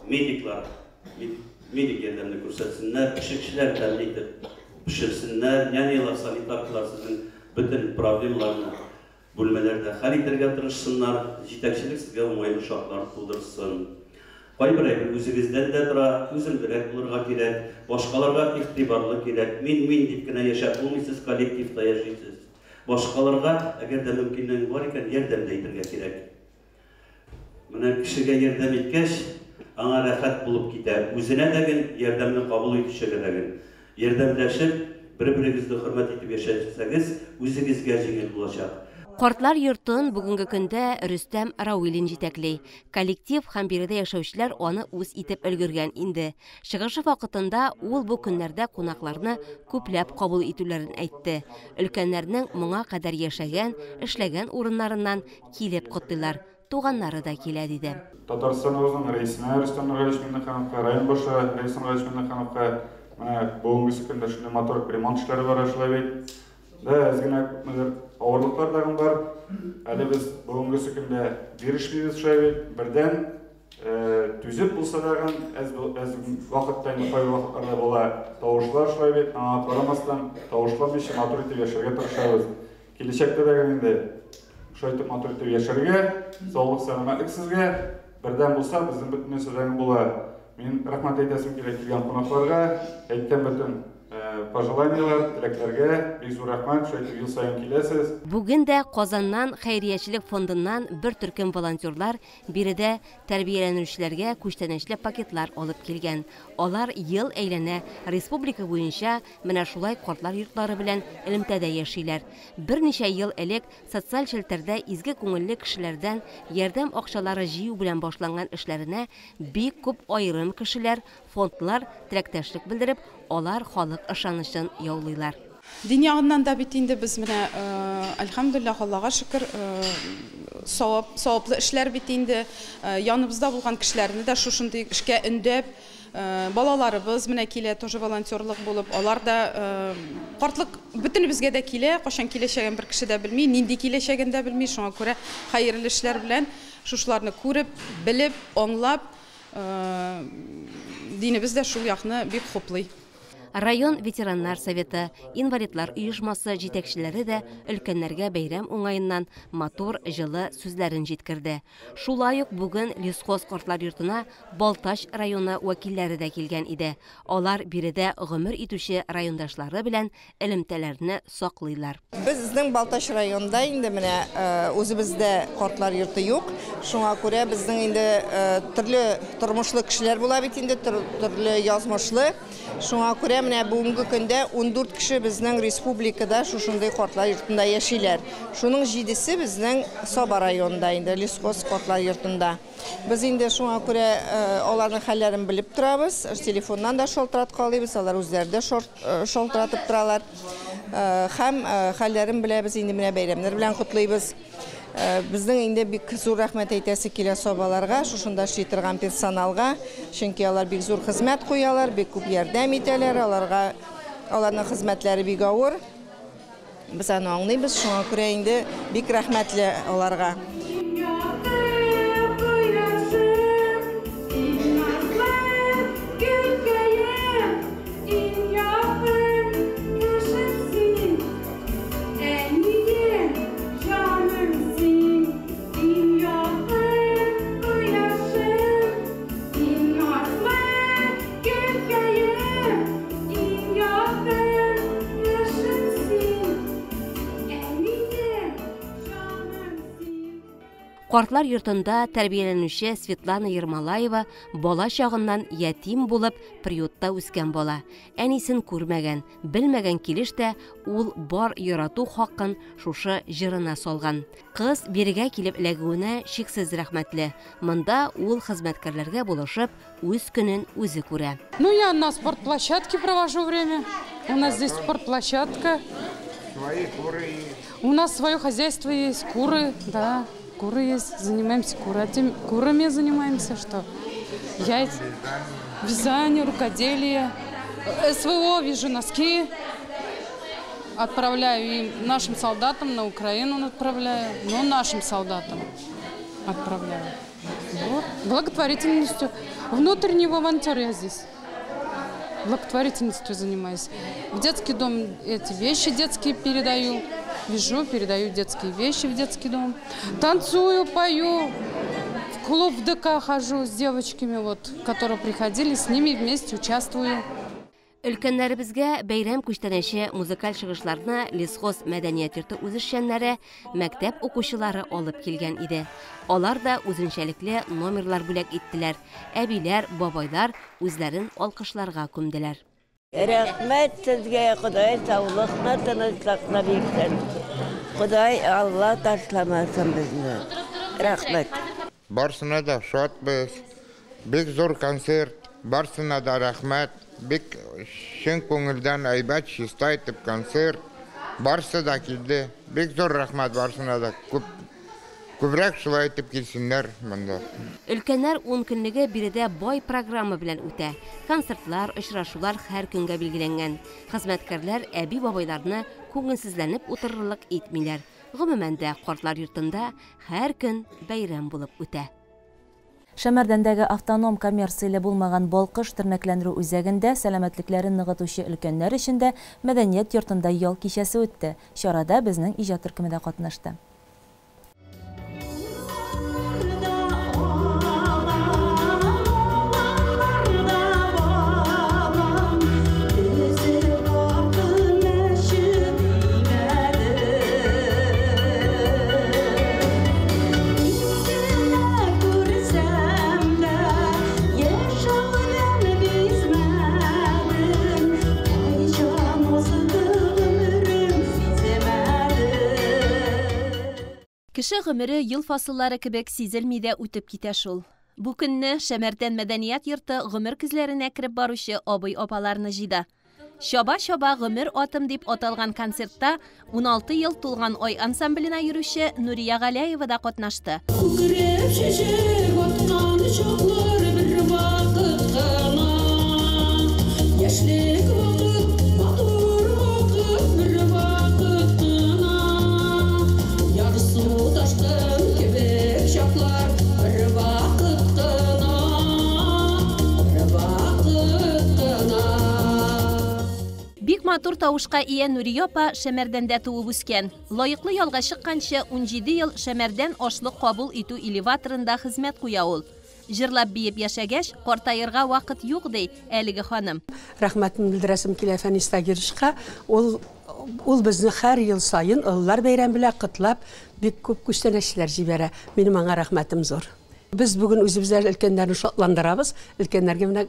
медиклар, медик ярдәмне күрсәтсеннәр, пешекчеләр тәмин итеп пешерсеннәр, нянялар, санитарлар сезнең бөтен проблемаларны бүлмәләрдә хәл итәргә тырышсыннар, җитәкчелек сезгә уңайлы шартлар тудырсын. Кайбер үзегездән дә тора, үземдерәк булырга кирәк, башкаларга игътибарлы кирәк. Мин дип кенә яшәп булмыйсыз, коллективта яшисез. Башкаларга, әгәр дә мөмкинлеге бар икән, ярдәм дә итәргә кирәк. Менә кешегә ярдәм иткәч, аңа рәхәт булып китә. Үзенә дәген ярдәмне кабул итүчегә дәген. Ярдәмләшеп, бер-берегезне хөрмәт итеп яшәсәгез, үзегезгә җиңел булачак. Картлар йортын бүгенге көндә Рөстәм Рауилин җитәкли. Коллектив һәм биредә яшәүчеләр аны үз итеп өлгергән инде. Чыгышы вакытында ул бу көннәрдә кунакларны күпләп кабул итүләрен әйтте. Өлкәннәрнең моңа кадәр яшәгән, эшләгән урыннарыннан килеп котлыйлар. Туганнары да килә диде. Татарстаныбызның рәисенә Рөстәм Нургалиевич Миннехановка, район башы Рәис Нургалиевич Миннехановка бүгенге көндә шундый мотор ремонт эшләре бара эшләй бит. Әзгенә авырлыклар да бар. Әле без бүгенге көндә бирешмибез шәйбит. Бердән түзеп булса да әз вакытта вакытларда була тавышлар шәйбит. Аңа карамастан тавышламыйча мотор итеп яшәргә тырышабыз. Киләчәктә дә инде шайтып мотор итеп яшәргә, саулык сәламәтлек сезгә. Бердән булса безнең бөтен сүзләрне була. Мин рәхмәт әйтәсем килә килгән кунакларга, әйткән бөтен пожеланиялар, теләкләргә бик зур рәхмәт, шайтып ел сайын киләсез. Бүген дә Казаннан хәйриячелек фондыннан бер төркем волонтерлар биредә тәрбияләнүчеләргә күчтәнәчле пакетлар алып килгән. Алар ел әйләнә республика буенча менә шулай картлар йортлары белән элемтәдә яшиләр. Берничә ел элек социаль челтәрдә изге күңелле кешеләрдән ярдәм акчалары җыю белән башланган эшләренә бик күп аерым кешеләр, фондлар теләктәшлек белдереп, алар халык ышанычын яулыйлар. Дин ягыннан да бит инде без менә әлхәмдүлилләх, Аллага шөкер, саваплы эшләр бит инде. Яныбызда булган кешеләрне дә шушындый эшкә өндәп, балаларыбыз менә килә, тоже волонтерлык булып, алар да картлык бөтенебезгә дә килә, кашан киләчәген бер кеше дә белми, нинди киләчәген дә белми, шуңа күрә хәерле эшләр белән шушларны күреп, белеп, аңлап, динебез дә шул якны бик хуплый. Район ветераннар советы, инвалидлар оешмасы җитәкчеләре дә өлкәннәргә бәйрәм уңаеннан мотор, җылы сүзләрен җиткерде. Шулай ук бүген Лесхоз картлар йортына Балтач районы вәкилләре дә килгән иде. Алар биредә гомер итүче райондашлары белән элемтәләрне саклыйлар. Безнең Балтач районында инде менә үзебездә картлар йорты юк. Шуңа күрә безнең инде төрле тормышлы кешеләр була бит инде, төрле язмышлы. Шуңа күрә менә бүгенге көндә 14 кеше безнең республикада шушындай картлар йортында яшиләр. Шуның 7-се безнең Саба районында инде, Лесхоз картлар йортында. Без инде шуңа күрә аларның хәлләрен белеп торабыз. Телефоннан да шалтыраткалыйбыз, алар үзләре дә шалтыратып торалар. Һәм хәлләрен беләбез, инде менә бәйрәмнәр белән котлыйбыз. Безнең инде бик зур рәхмәт әйтәсе килә Сабаларга, шушында эшли торган персоналга, чөнки алар бик зур хезмәт куялар, бик күп ярдәм итәләр, аларның хезмәтләре бик авыр. Без аны аңлыйбыз, шуңа күрә инде бик рәхмәтле аларга. Картлар йортында тәрбияләнүче Светлана Ермолаева бала чагыннан ятим булып приютта үскән бала. Әнисен күрмәгән, белмәгән килеш тә ул бар ярату хакын шушы җырына салган. Кыз бирегә килеп эләгүенә шиксез рәхмәтле. Монда ул хезмәткәрләргә булышып, үз көнен үзе күрә. Ну, я на спортплощадке провожу время. У нас здесь спортплощадка. Свои куры. У нас свое хозяйство есть, куры, да. Куры есть, занимаемся курами занимаемся, что? Яйца, вязание, рукоделие. СВО, вяжу носки, отправляю им нашим солдатам, на Украину отправляю, но нашим солдатам отправляю. Вот. Благотворительностью. Внутренний волонтер я здесь. Благотворительностью занимаюсь. В детский дом эти вещи детские передаю. Вяжу, передаю детские вещи в детский дом. Танцую, пою. В клуб в ДК хожу с девочками, вот, которые приходили, с ними вместе участвую. Өлкәннәребезгә бәйрәм күчтәнәче музыкаль чыгышларны Лесхоз мәдәният йорты үзешчәннәре, мәктәп укучылары алып килгән иде. Алар да үзенчәлекле номерлар бүләк иттеләр. Әбиләр, бабайлар үзләрен алкышларга күмделәр. Рәхмәт сезгә, Ходай саулыкны, тынычлыкны бирсен. Ходай Алла ташламасын безне. Рәхмәт. Барсына да шатбыз. Бик зур концерт. Барсына да рәхмәт. Бик шын күңелдән әйбәт чиста итеп концерт. Барсы да килде. Бик зур рәхмәт барсына да. Күбрәк шулай итеп килсеннәр монда. Өлкәннәр 10 көнлеге биредә бай программа белән үтә. Концертлар, очрашулар һәр көнгә билгеләнгән. Хезмәткәрләр әби-бабайларны күңелсезләнеп утырырлык итмиләр. Гомумән дә картлар йортында һәр көн бәйрәм булып үтә. Шәмәрдәндәге автоном коммерцияле булмаган Балкыш тернәкләндерү үзәгендә сәламәтлекләрен ныгытучы өлкәннәр өчен мәдәният йортында ял кичәсе үтте. Чарада безнең иҗат төркеме дә катнашты. Кеше гомере ел фасыллары кебек сизелмидә үтеп китә шул. Бу көнне Шәмәрдән мәдәният йорты гомер күзләренә кереп баручы абый-апаларны җыйда. Шаба-шаба гомер атым дип аталган концертта 16 ел тулган ай ансамбленә йөрүче Нурия Галәева да катнашты. Бик матур тавышка ия Нурия апа Шәмәрдәндә туып үскән. Лаеклы ялга чыкканчы 17 ел Шәмәрдән ашлык кабул итү элеваторында хезмәт куя ул. Җырлап биеп яшәгәч, картаерга вакыт юк ди әлеге ханым. Рәхмәтен белдерәсем килә Фәнис Тагировичка. Ул безне һәр ел сайын ыллар бәйрәм белән котлап, бик күп күчтәнәчләр җибәрә. Минем аңа рәхмәтем зур. Без бүген үзебезне өлкәннәрне шатландырабыз, өлкәннәргә менә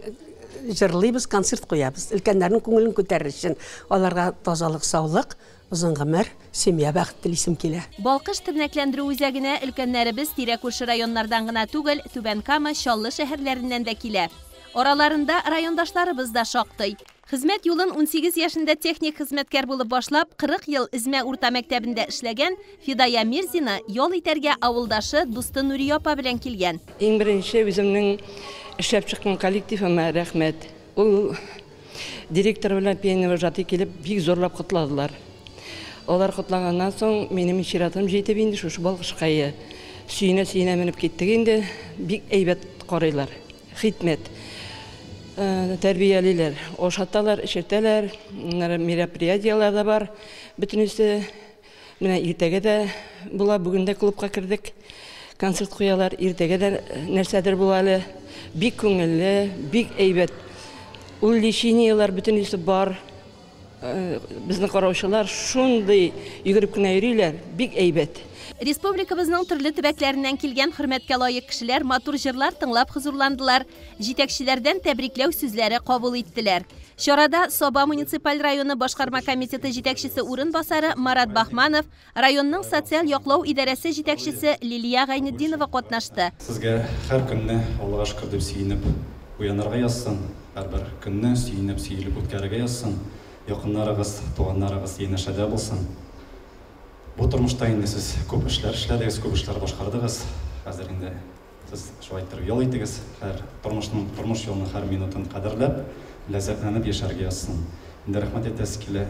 җырлыйбыз, концерт куябыз. Өлкәннәрнең күңелен күтәрер өчен аларга тазалык, саулык, озын гомер, семья бәхет телисем килә. Балкыш тернәкләндерү үзәгенә өлкәннәребез тирә-күрше районнардан гына түгел, Түбән Кама, Чаллы шәһәрләреннән дә килә. Араларында райондашларыбыз да шактый. Хезмәт юлын 18 яшендә техник хезмәткәр булып башлап, 40 ел Измә урта мәктәбендә эшләгән Фидая Мирзина ял итәргә авылдашы дусты Нурия апа белән килгән. Иң беренче үземнең эшләп чыккан коллективыма рәхмәт. Ул директор белән пионервожатый килеп бик зурлап кутладылар. Алар кутлаганнан соң минем чиратым җитеп инде шушы Балкышка. Сөенә менеп киттек инде. Бик әйбәт карыйлар. Хитмәт. Тәрбиялиләр, ашаталар, эшертәләр, мероприятиялар да бар. Бөтенесе менә иртәгә дә була, бүген дә клубка кердек. Концерт куялар, иртәгә дә нәрсәдер була әле. Бик күңелле, бик әйбәт. Ул лишениялар бөтенесе бар. Безнең караучылар шундый йөгереп кенә йөриләр, бик әйбәт. Республикабызның төрле төбәкләреннән килгән хөрмәткә лаек кешеләр матур җырлар тыңлап хозурландылар. Җитәкчеләрдән тәбрикләү сүзләре кабул иттеләр. Чарада Саба муниципаль районы башкарма комитеты җитәкчесе урынбасары Марат Бахманов, районның социаль яклау идарәсе җитәкчесе Лилия Гайнетдинова катнашты. Сезгә һәр көнне Аллага шөкер дип сөенеп уянырга язсын, һәрбер көнне сөенеп сөйлеп үткәрергә язсын. Якыннарыгыз, туганнарыгыз янәшәдә булсын. Бу тормышта инде сез күп эшләр эшләдегез, күп эшләр башкардыгыз. Хәзер инде сез шулай итеп ял итегез. Һәр тормыш юлын һәр минутын кадерләп, ләззәтләнеп яшәргә язсын. Инде рәхмәт итәс килә.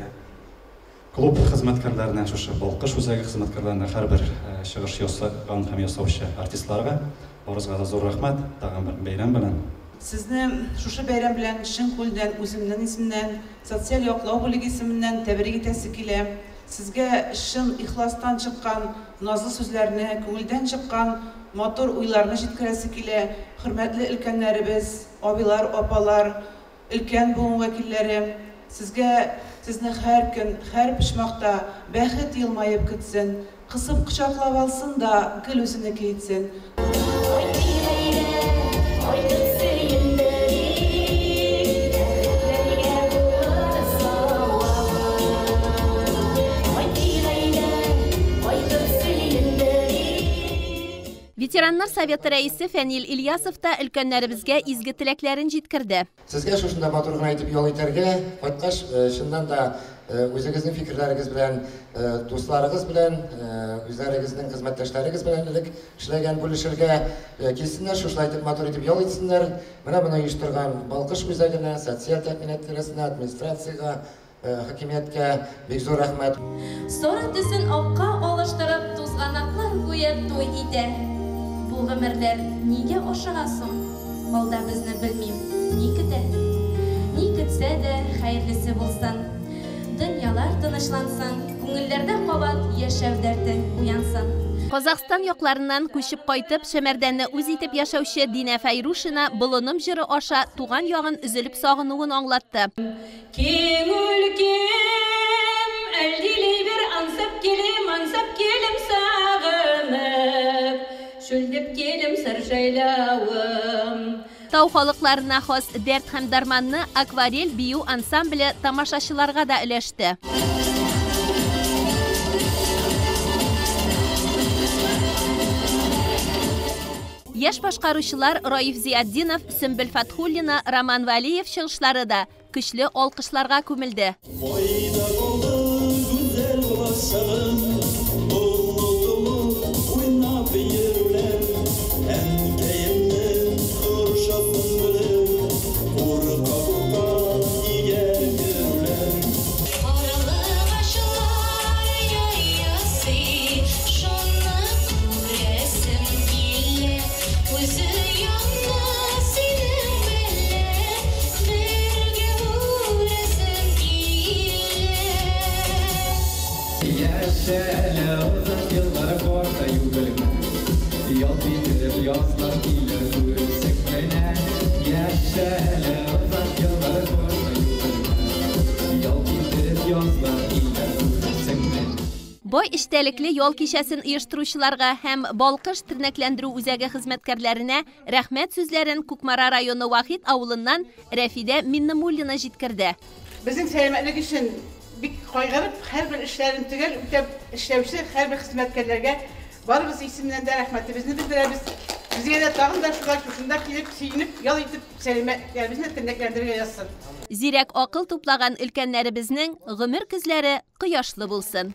Клуб хезмәткәрләренә, шушы Балкыш үзәге хезмәткәрләренә, һәрбер чыгыш ясаган һәм ясаучы артистларга барыгызга да зур рәхмәт. Тагын бер бәйрәм белән. Сезне шушы бәйрәм белән чын күлдән, үземнең исемнән, социаль яклау бүлеге исеменнән тәбрик итәсе килә. Сезгә шын ихластан чыккан, назлы сүзләрне, күңелдән чыккан мотор уйларны җиткерәсе килә. Хөрмәтле өлкәннәребез, абилар, апалар, өлкән буын вәкилләре, сезне һәр көн, һәр почмакта бәхет елмаеп көтсен, кысып кочаклап алсын да гел үзенеке итсен. Ветераннар советы рәисе Фәнил Ильясов та өлкәннәребезгә изге теләкләрен җиткерде. Сезгә шушында матур гына әйтеп ял итәргә, кайткач, шуннан да үзегезнең фикерләрегез белән, дусларыгыз белән, үзләрегезнең хезмәттәшләрегез белән элек эшләгән бүлешергә килсеннәр, шушылай итеп матур итеп ял итсеннәр. Менә моны оештырган Балкыш үзәгенә, социаль тәэминат өлкәсенә, администрациягә, хакимияткә бик зур рәхмәт. Сора төсен акка алыштырып, тузганаклар куеп туй итә. Бу гомерләр нигә ашыгасың? Алда безне белмим, ни көтә? Ни көтсә дә хәерлесе булсын. Дөньялар тынычлансын, күңелләрдә кабат яшәү дәрте уянсын. Казакстан якларыннан күчеп кайтып, Шәмәрдәнне үз итеп яшәүче Динә Фәйрушина болыным җыры аша туган ягын өзелеп сагынуын аңлатты. Кем үлкем, әлдиле бер ансып килем сагынып, шүлдеп килем сыр җайлавым. Тау халыкларына хас дәрт һәм дарманны акварель бию ансамбле тамашачыларга да өләште. Яш башкаручылар Раиф Зиаддинов, Сөмбел Фатхуллина, Роман Валиев чыгышлары да көчле алкышларга күмелде. Бой эштәлекле ял кичәсен оештыручыларга һәм Балкыш тернәкләндерү үзәге хезмәткәрләренә рәхмәт сүзләрен Кукмара районы Вахит авылыннан Рәфидә Миннамуллина җиткерде. Безнең сәламәтлек өчен бик кайгырып, һәрбер эшләрен төгәл үтәп эшләүче һәрбер хезмәткәрләргә барыбыз исеменнән дә рәхмәтебезне белдерәбез. Безгә дә тагын да шунда килеп, сөенеп, ял итеп сәламәтләребезне тернәкләндерергә язсын. Зирәк акыл туплаган өлкәннәребезнең гомер күзләре кояшлы булсын.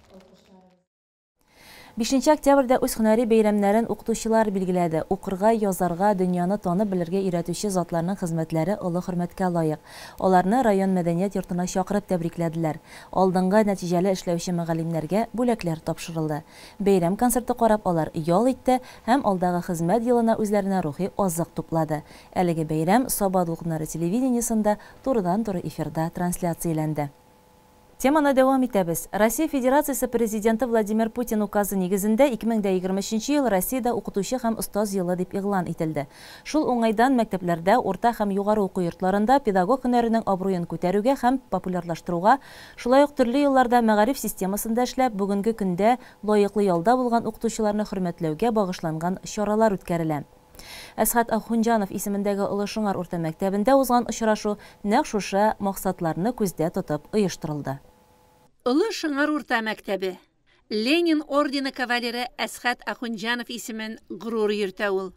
5 октябрьдә үз һөнәри бәйрәмнәрен укытучылар билгеләде. Укырга, язарга, дөньяны танып белергә өйрәтүче затларның хезмәтләре олы хөрмәткә лаек. Аларны район мәдәният йортына чакырып тәбрикләделәр. Алдынгы нәтиҗәле эшләүче мөгаллимнәргә бүләкләр тапшырылды. Бәйрәм концерты карап алар ял итте һәм алдагы хезмәт елына үзләренә рухи азык туплады. Әлеге бәйрәм Саба дулкыннары телевидениесында турыдан-туры эфирда трансляцияләнде. Теманы дәвам итәбез. Россия Федерациясе президенты Владимир Путин указы нигезендә 2023 ел Россиядә укытучы һәм остаз елы дип игълан ителде. Шул уңайдан мәктәпләрдә, орта һәм югары уку йортларында педагог һөнәренең абруен күтәрүгә һәм популярлаштыруга, шулай ук төрле елларда мәгариф системасында эшләп, бүгенге көндә лаеклы ялда булган укытучыларны хөрмәтләүгә багышланган чаралар үткәрелә. Әсхат Ахунҗанов исемендәге Олы Шуңар урта мәктәбендә узган очрашу нәкъ шушы максатларны күздә тотып оештырылды. Олы Шуңар урта мәктәбе Ленин ордены кавалеры Әсхат Ахунҗанов исемен горур йөртә ул.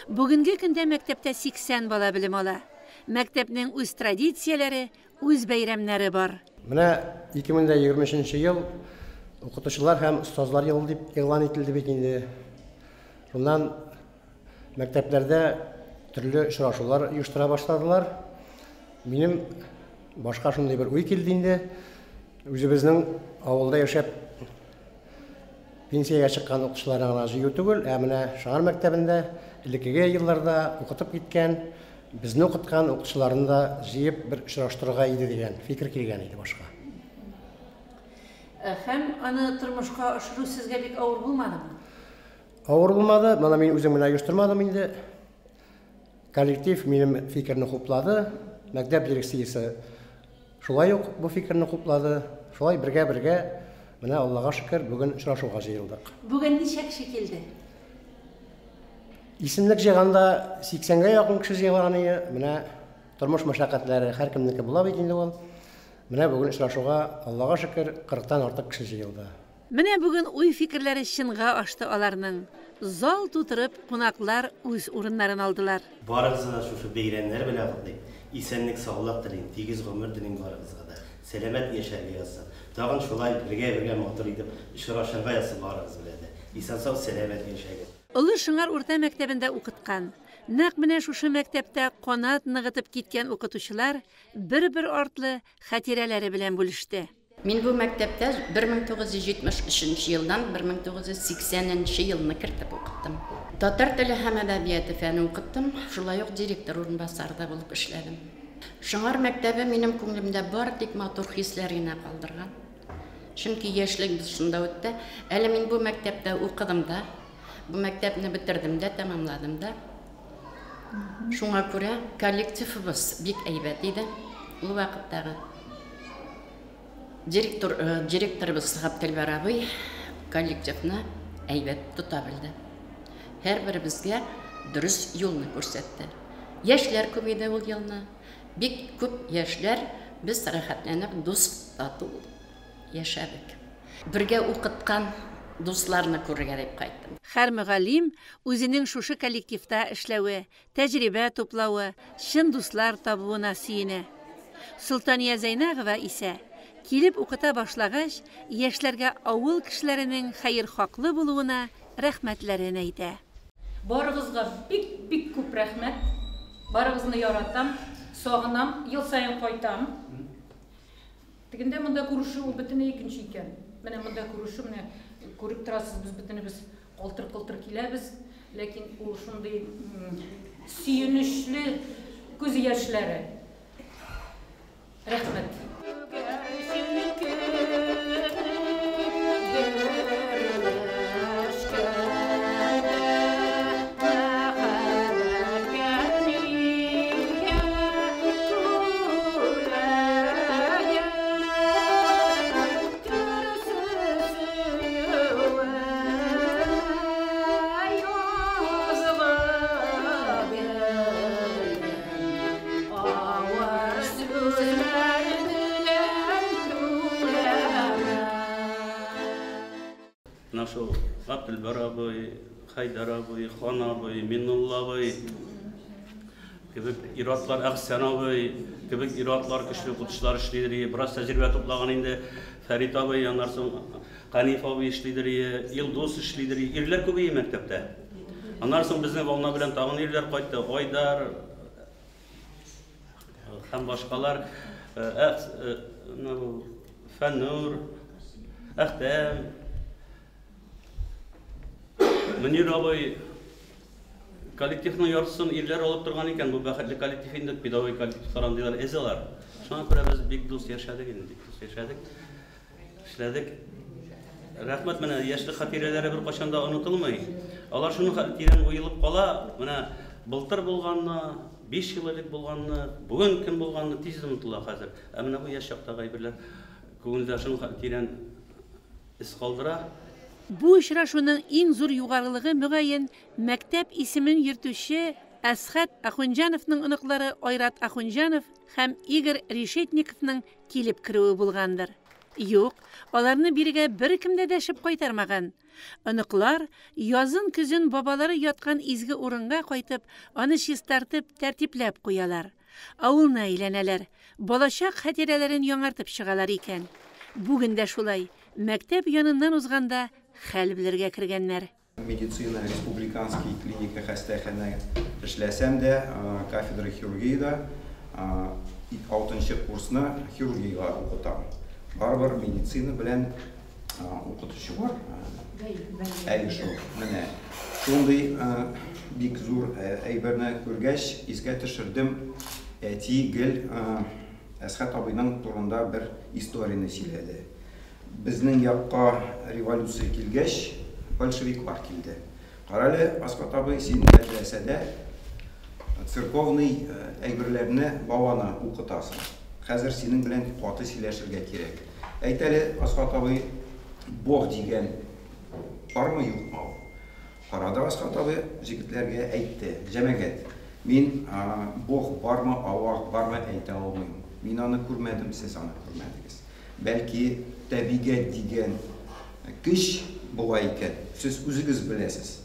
Бүгенге көндә мәктәптә 80 бала белем ала. Мәктәпнең үз традицияләре, үз бәйрәмнәре бар. Менә 2023 ел укытучылар һәм остазлар елы дип игълан ителде бит инде. Шуннан мәктәпләрдә төрле очрашулар оештыра башладылар. Минем башка шундый бер уй килде инде. Үзебезнең авылда яшәп пенсиягә чыккан укытучыларга җыю түгел, ә менә шәһәр мәктәбендә элеккеге елларда укытып киткән, безне укыткан укытучыларны да җыеп бер очраштырырга иде дигән фикер килгән иде башка. Һәм аны тормышка ашыру сезгә бик авыр булмадымы? Авыр булмады, мана мин үзем генә оештырмадым инде. Коллектив минем фикерне хуплады, мәктәп дирекциясе шулай ук бу фикерне хуплады. Шулай бергә менә Аллага шөкер бүген очрашуга җыелдык. Бүген ничә кеше килде? Исемлек җыйганда 80-гә якын кеше җыйган иде. Менә тормыш мәшәкатьләре һәркемнеке була бит инде ул. Менә бүген очрашуга Аллага шөкер 40-тан артык кеше җыелды. Менә бүген уй фикерләре чынга ашты аларның. Зал тутырып, кунаклар үз урыннарын алдылар. Барыгызга шушы бәйрәмнәр белән котлыйм. Исәнлек, саулык телим, тигез гомер телим барыгызга да. Сәламәт яшәргә язсын. Тагын шулай бергә матур итеп очрашырга язсын барыгыз белән дә. Исән-сау сәламәт яшәгез. Улы Шыңар урта мәктәбендә укыткан. Нәкъ менә шушы мәктәптә канат ныгытып киткән укытучылар бер артлы хатирәләре белән бүлеште. Мин бу мәктәптә 1973 елдан 1980 елны кертеп укыттым. Татар теле һәм әдәбияты фәне укыттым, шулай ук директор урынбасарда булып эшләдем. Шыңар мәктәбе минем күңелемдә бар тик матур хисләр генә калдырган. Чөнки яшьлек шунда үтте. Әле мин бу мәктәптә укыдым да, бу мәктәпне битердем дә, тәмамладым да. Шуңа күрә коллективыбыз бик әйбәт иде. Ул вакыттагы директорыбыз Габделбар абый коллективны әйбәт тота білді. Һәрберебезгә дөрес юлны күрсәтте. Яшьләр күбәйде ул елны. Бик күп яшьләр без рәхәтләнеп дус тату яшәдек. Бергә укыткан дусларны күрергә дип кайттым. Һәр мөгаллим үзенең шушы коллективта эшләве, тәҗрибә туплавы, шын дуслар табуына сөенә. Султания Зәйнәгова исә килеп укыта башлагач, яшьләргә авыл кешеләренең хәер хаклы булуына рәхмәтләрен әйтә. Барыгызга бик күп рәхмәт. Барыгызны яратам, сагынам, ел сайын кайтам. Тегендә монда күрешү ул бөтенләй икенче икән. Менә монда күрешү, менә күреп торасыз, без бөтенебез калтыр киләбез, ләкин ул шундый сөенечле күз яшьләре. Рәхмәт. Нашу Габделбар абый, Хайдар абый, Хан абый, Миннулла абый, кебек иратлар, Әхсән абый, кебек иратлар көчле укытучылар эшлидер, бераз тәҗрибә туплаган инде. Фәрит абый, аннан соң Каниф абый эшлидер, Илдус эшлидер, ирләр күбәйә мәктәптә. Аннан соң безнең волна белән тагын ирләр кайтты, Айдар һәм башкалар, Фәннур, Әхтәм, Мөнир абый коллективның яртысын ирләр алып торган икән, бу бәхетле коллектив инде, педагогик коллективлар диләр, эзеләр. Шуңа күрә без бик дус яшәдек инде, эшләдек. Рәхмәт, менә яшьлек хатирәләре бер качан да онытылмый. Алар шуны тирән уелып кала, менә былтыр булганны, 5 ел элек булганны, бүген кем булганны тиз онытыла хәзер. Ә менә бу яшь чактагы әйберләр күңелдә шуны тирән ис калдыра. Бу очрашуның иң зур югарылыгы мөгаен мәктәп исемен йөртүче Әсхәт Ахунҗановның оныклары Айрат Ахунҗанов һәм Игорь Решетниковның килеп керүе булгандыр. Юк, аларны бирегә беркем дә дәшеп кайтармаган. Оныклар язын көзен бабалары яткан изге урынга кайтып, аны чистартып, тәртипләп куялар. Авылны әйләнәләр, балачак хатирәләрен яңартып чыгалар икән. Бүген дә шулай, мәктәп яныннан узганда хәл белергә кергәннәр. Медицина республиканский клиника хастахана эшләсәм дә, кафедра хирургияда 6-нчы курсны хирургия укытам. Барбар медицина белән укытучы бар. Әйшо, менә шундый бик зур әйберне күргәч, искә төшердем. Әти гел Әсхәт абыйның турында бер историяны сөйләде. Безнең якка революция килгәч, большевиклар килде. Қаралы Асхат абый синең мәдрәсәдә церковный әйберләрне баваны укытасың. Хәзер синең белән каты сөйләшергә кирәк. Әйт әле, Асхат абый, Бог дигән бармы юкмы? Карады Асхат абый җегетләргә әйтте, җәмәгать. Мин Бог бармы, Аллах бармы әйтә алмыйм. Мин аны күрмәдем, сез аны күрмәдегез. Бәлки табигать дигән көч була икән. Сез үзегез беләсез.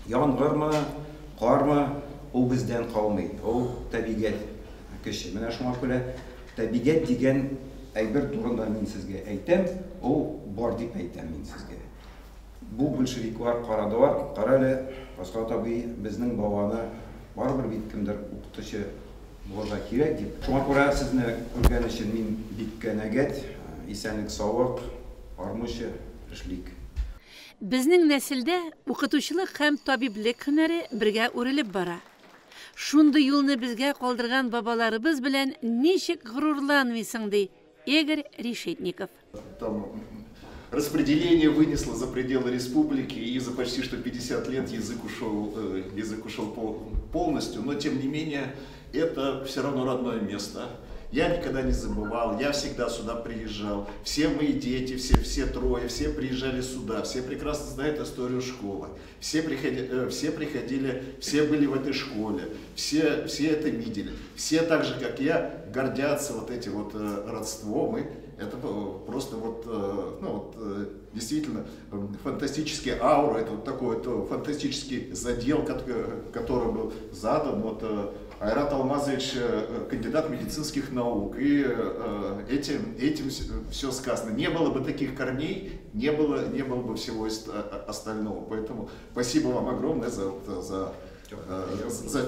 Яңгырмы, кармы, ул бездән калмый. Ул табигать көче. Менә шуңа күрә табигать дигән әйбер турында мин сезгә әйтәм, ул бар дип әйтәм мин сезгә. Бу большевиклар карадылар, каралы Асхат абый безнең бабаны барбыр бит кемдер укытучы булырга кирәк дип. Шуңа күрә сезне күргән өчен мин бик канәгать, исәнлек саулык, армыйча эшлик. Безнең нәселдә укытучылык һәм табиблык һөнәре бергә үрелеп бара. Шундый юлны безгә калдырган бабаларыбыз белән ничек горурланмыйсың ди Игорь Решетников. Распределение вынесло за пределы республики, и за почти что 50 лет язык ушел полностью, но тем не менее это все равно родное место. Я никогда не забывал, я всегда сюда приезжал. Все мои дети, все трое, все приезжали сюда, все прекрасно знают историю школы. Все приходили, все были в этой школе, все это видели. Все так же, как я, гордятся вот этим вот родством. Это просто действительно фантастический аура, это вот такой фантастический задел, который был задан. Айрат Алмазович кандидат медицинских наук, и этим все сказано. Не было бы таких корней, не было бы всего остального. Поэтому спасибо вам огромное за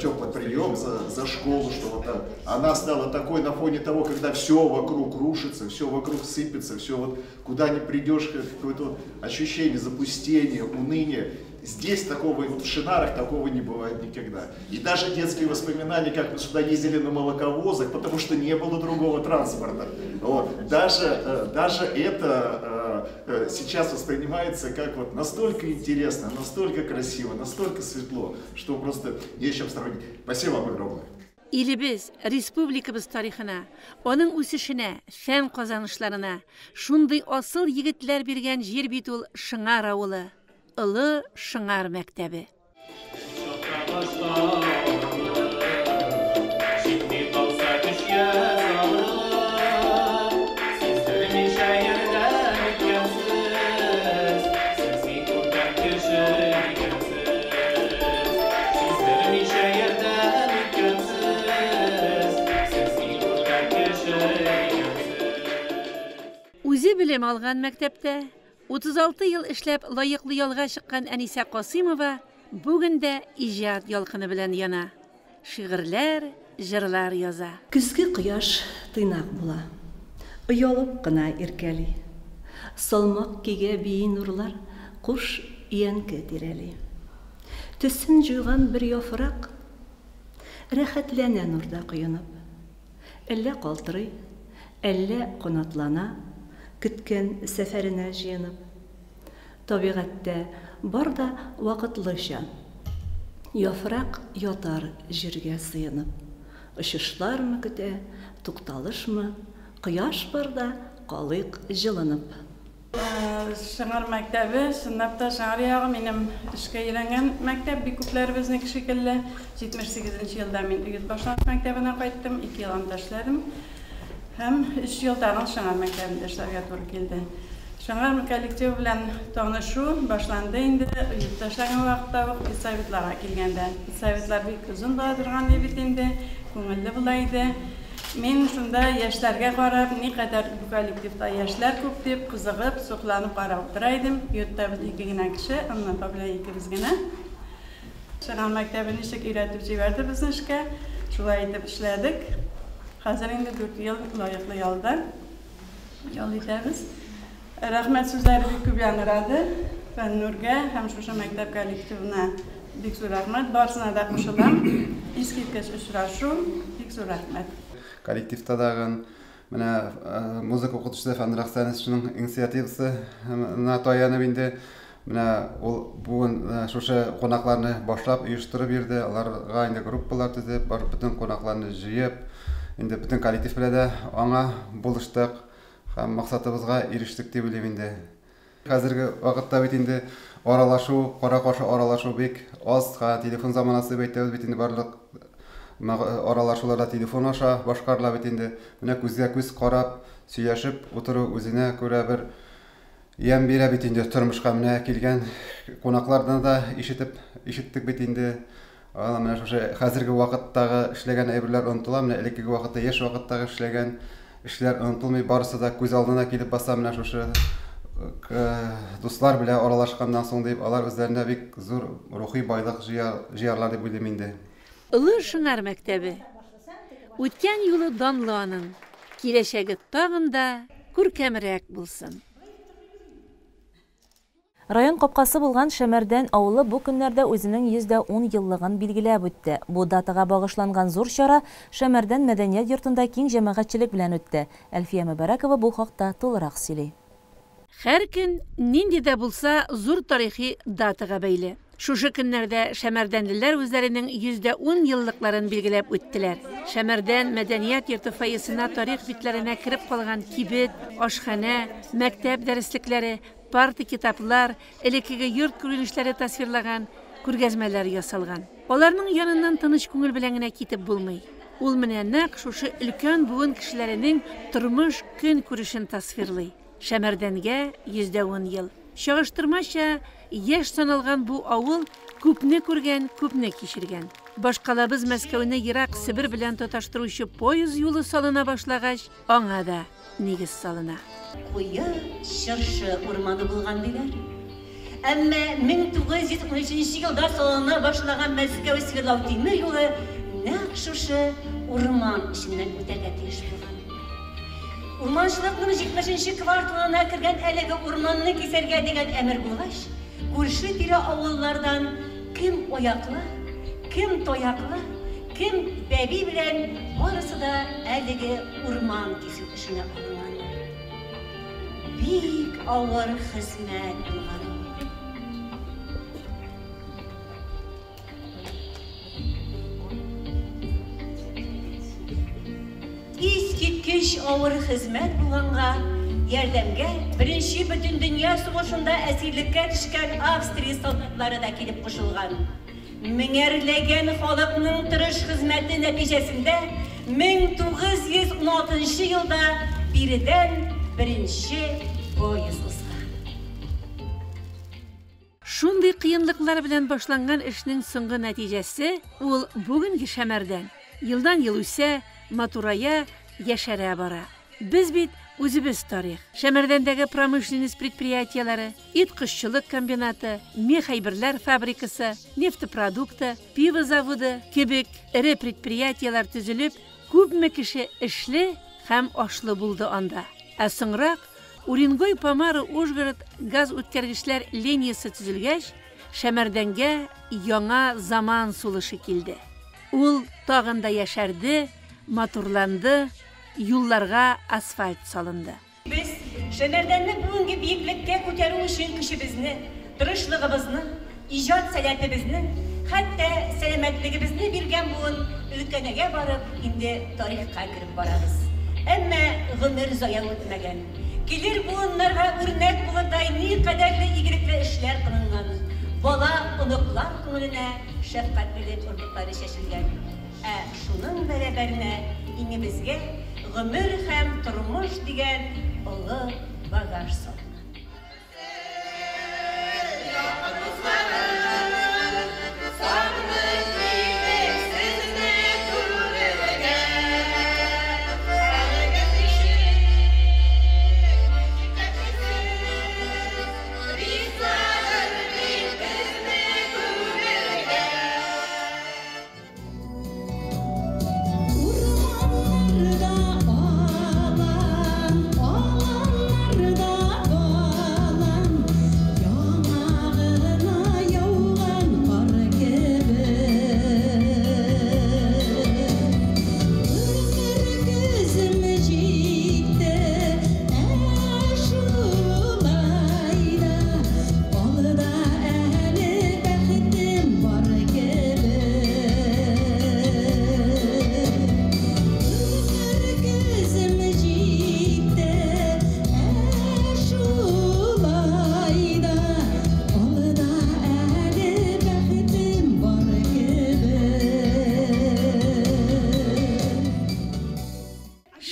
теплый прием, за школу, что она стала такой на фоне того, когда все вокруг рушится, все вокруг сыпется, все куда ни придешь, какое-то ощущение запустения, уныния. Здесь такого, в Шинарах такого не бывает никогда. И даже детские воспоминания, как мы сюда ездили на молоковозах, потому что не было другого транспорта. Даже это сейчас воспринимается как настолько интересно, настолько красиво, настолько светло, что просто не с чем сравнить. Спасибо вам огромное. Илебез, республикабыз тарихына, оның үсешенә, фән казанышларына, шундый асыл егетләр биргән җир бит ул Шыңар авылы. Ылы Шыңар мәктәбе. Үзе белем алган мәктәптә 36 ел эшләп лайыклы ялга чыккан Әнисә Касыймова бүген дә иҗат ялкыны белән яна. Шигырьләр, җырлар яза. Күзге кояш тыйнак була. Оялып кына иркәли. Салмак кигә бии нурлар куш иянкә тирәли. Төсен җуйган бер яфрак рәхәтләнә нурда коенып. Әллә калтырый, әллә канатлана. Көткән сәфәренә җыенып. Табигатьтә бар да вакытлыча. Яфрак ятар җиргә сыенып. Очышлармы көтә, тукталышмы, кояш бар да калык җылынып. Шыңар мәктәбе, сынапта Шыңар ягы минем эшкә өйрәнгән мәктәп, бик күпләребезнең шикелле. 78 елда мин Өгет башлангыч мәктәбенә кайттым, 2 ел анда эшләдем. Һәм 3 елдан Шыңар мәктәбендә эшләргә туры килде. Шыңар коллективы белән танышу башланды инде. Өйрәтә эшләгән вакытта ук советларга килгәндә. Советлар бик узын бара торган бит инде, күңелле була иде. Мин шунда яшьләргә карап, никадәр бу коллективта яшьләр күп дип кызыгып, сокланып карап тора идем. Йортта без 2 генә кеше, аннан белән 2 без генә. Шыңар мәктәбен ничек өйрәтеп җибәрде безне эшкә. Шулай итеп эшләдек. Хәзер инде 4 ел лайыклы ялда ял итәбез. Рәхмәт сүзләре бик күп яңгырады. Фәннурга һәм шушы мәктәп коллективына бик зур рәхмәт. Барсына да кушылам. Искиткеч очрашу, бик зур рәхмәт. Коллективта дагы менә музыка укытучысы Фәннур Әхсәновичнең инициативасы на таянып инде Менә ул бүген шушы кунакларны башлап оештырып бирде. Аларга инде группалар төзеп, бөтен кунакларны җыеп, инде бөтен коллектив белән дә аңа булыштык һәм максатыбызга ирештек дип уйлыйм инде. Хәзерге вакытта бит инде аралашу, кара-каршы аралашу бик аз, телефон заманасы бәйтәбез бит инде барлык аралашуларда телефон аша башкарыла бит инде. Менә күзгә күз карап, сөйләшеп утыру үзенә күрә бер ям бирә бит инде тормышка. Менә килгән кунаклардан да ишеттек бит инде. Менә шушы хәзерге вакыттагы эшләгән әйберләр онытыла, менә элекке вакытта яшь вакыттагы эшләгән эшләр онытылмый, барысы да күз алдына килеп баса. Менә шушы дуслар белән аралашкандан соң дип, алар үзләренә бик зур рухи байлык җыярлар дип уйлыйм инде. Олы Шыңар мәктәбе. Үткән юлы данлы аның, киләчәге тагын да күркәмрәк булсын. Район капкасы булган Шәмәрдән авылы бу көннәрдә үзенең 110 еллыгын билгеләп үтте. Бу датага багышланган зур чара Шәмәрдән мәдәният йортында киң җәмәгатьчелек белән үтте. Әлфия Мөбәрәкова бу хакта тулырак сөйли. Һәр көн нинди дә булса зур тарихи датага бәйле. Шушы көннәрдә Шәмәрдәнлеләр үзләренең 110 еллыкларын билгеләп үттеләр. Шәмәрдән мәдәният йорты фойесына тарих битләренә кереп калган кибет, ашхана, мәктәп дәреслекләре, парты китаплар, элеккеге йорт күренешләре тасвирлаган күргәзмәләр ясалган. Аларның яныннан тыныч күңел белән генә китеп булмый. Ул менә нәкъ шушы өлкән буын кешеләренең тормыш көн күрешен тасвирлый. Шәмәрдәнгә 110 ел. Чагыштырмача, яшь саналган бу авыл күпне күргән, күпне кичергән. Башкалабыз Мәскәүне ерак Сибир белән тоташтыручы поезд юлы салына башлагач, аңа да нигез салына. Куя чыршы урманы булган диләр. Әмма 1913 елда салына башлаган Мәскәү Свердлов тимер юлы нәкъ шушы урман эченнән үтәргә тиеш булган. Урманчылыкның 70-нче кварталына кергән әлеге урманны кисәргә дигән әмер булгач, күрше-тирә авыллардан кем аяклы, кем таяклы, кем бәби белән барысы да әлеге урман кисү эшенә алынган. Бик авыр хезмәт булган. Искиткеч авыр хезмәт булганга, ярдәмгә Беренче бөтен дөнья сугышында әсирлеккә төшкән Австрия солдатлары да килеп кушылган. Меңәрләгән халыкның тырыш хезмәте нәтиҗәсендә 1916 елда биредән беренче поезд узган. Шундый кыенлыклар белән башланган эшнең соңгы нәтиҗәсе ул бүгенге Шәмәрдән. Елдан ел үсә, матурая, яшәрә бара. Без бит үзебез тарих. Шәмәрдәндәге промышленность предприятиялары, ит кышчылык комбинаты, мех әйберләр фабрикасы, нефтепродукты, пиво заводы кебек эре предприятиялар төзелеп, күпме кеше эшле һәм ашлы булды анда. Ә соңрак Уренгой, Помара, Ужгород газ үткәргечләр линиясы төзелгәч, Шәмәрдәнгә яңа заман сулышы килде. Ул тагын да яшәрде, матурланды, юлларга асфальт салынды. Без Шәмәрдәнне бүгенге биеклеккә күтәрү өчен кешебезне, тырышлыгыбызны, иҗат сәләтебезне, хәтта сәламәтлегебезне биргән буын өлкәнәгә барып, инде тарихка кирип барабыз. Әмма гомер зая үтмәгән. Килер буыннарга үрнәк булырдай никадәрле игелекле эшләр кылынган. Бала, оныклар күңеленә шәфкатьле уртаклары чәчелгән. Ә шуның бәрабәренә иңебезгә гомер һәм тормыш дигән олы багаж салына. Alanlarda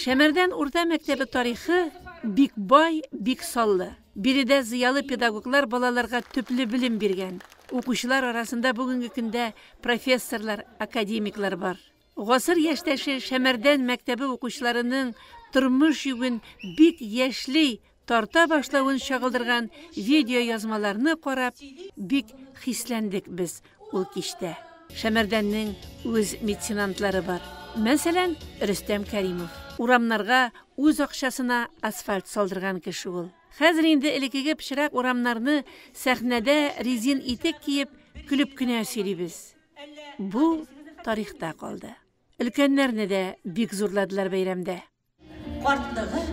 Шәмәрдән урта мәктәбе тарихы бик бай, бик саллы. Биредә зыялы педагоглар балаларга төпле белем биргән. Укучылар арасында бүгенге көндә профессорлар, академиклар бар. Гасыр яшьтәше Шәмәрдән мәктәбе укучыларының тормыш югын бик яшьли тарта башлавын чагылдырган видео язмаларны карап, бик хисләндек без ул кичтә. Шәмәрдәннең үз меценатлары бар. Мәсәлән, Рөстәм Кәримов. Урамнарга үз акчасына асфальт салдырган кеше ул. Хәзер инде элекеге пычрак урамнарны сәхнәдә резин итек киеп, көлеп кенә сөйлибез. Бу тарихта калды. Өлкәннәрне дә бик зурладылар бәйрәмдә. Картлыгы,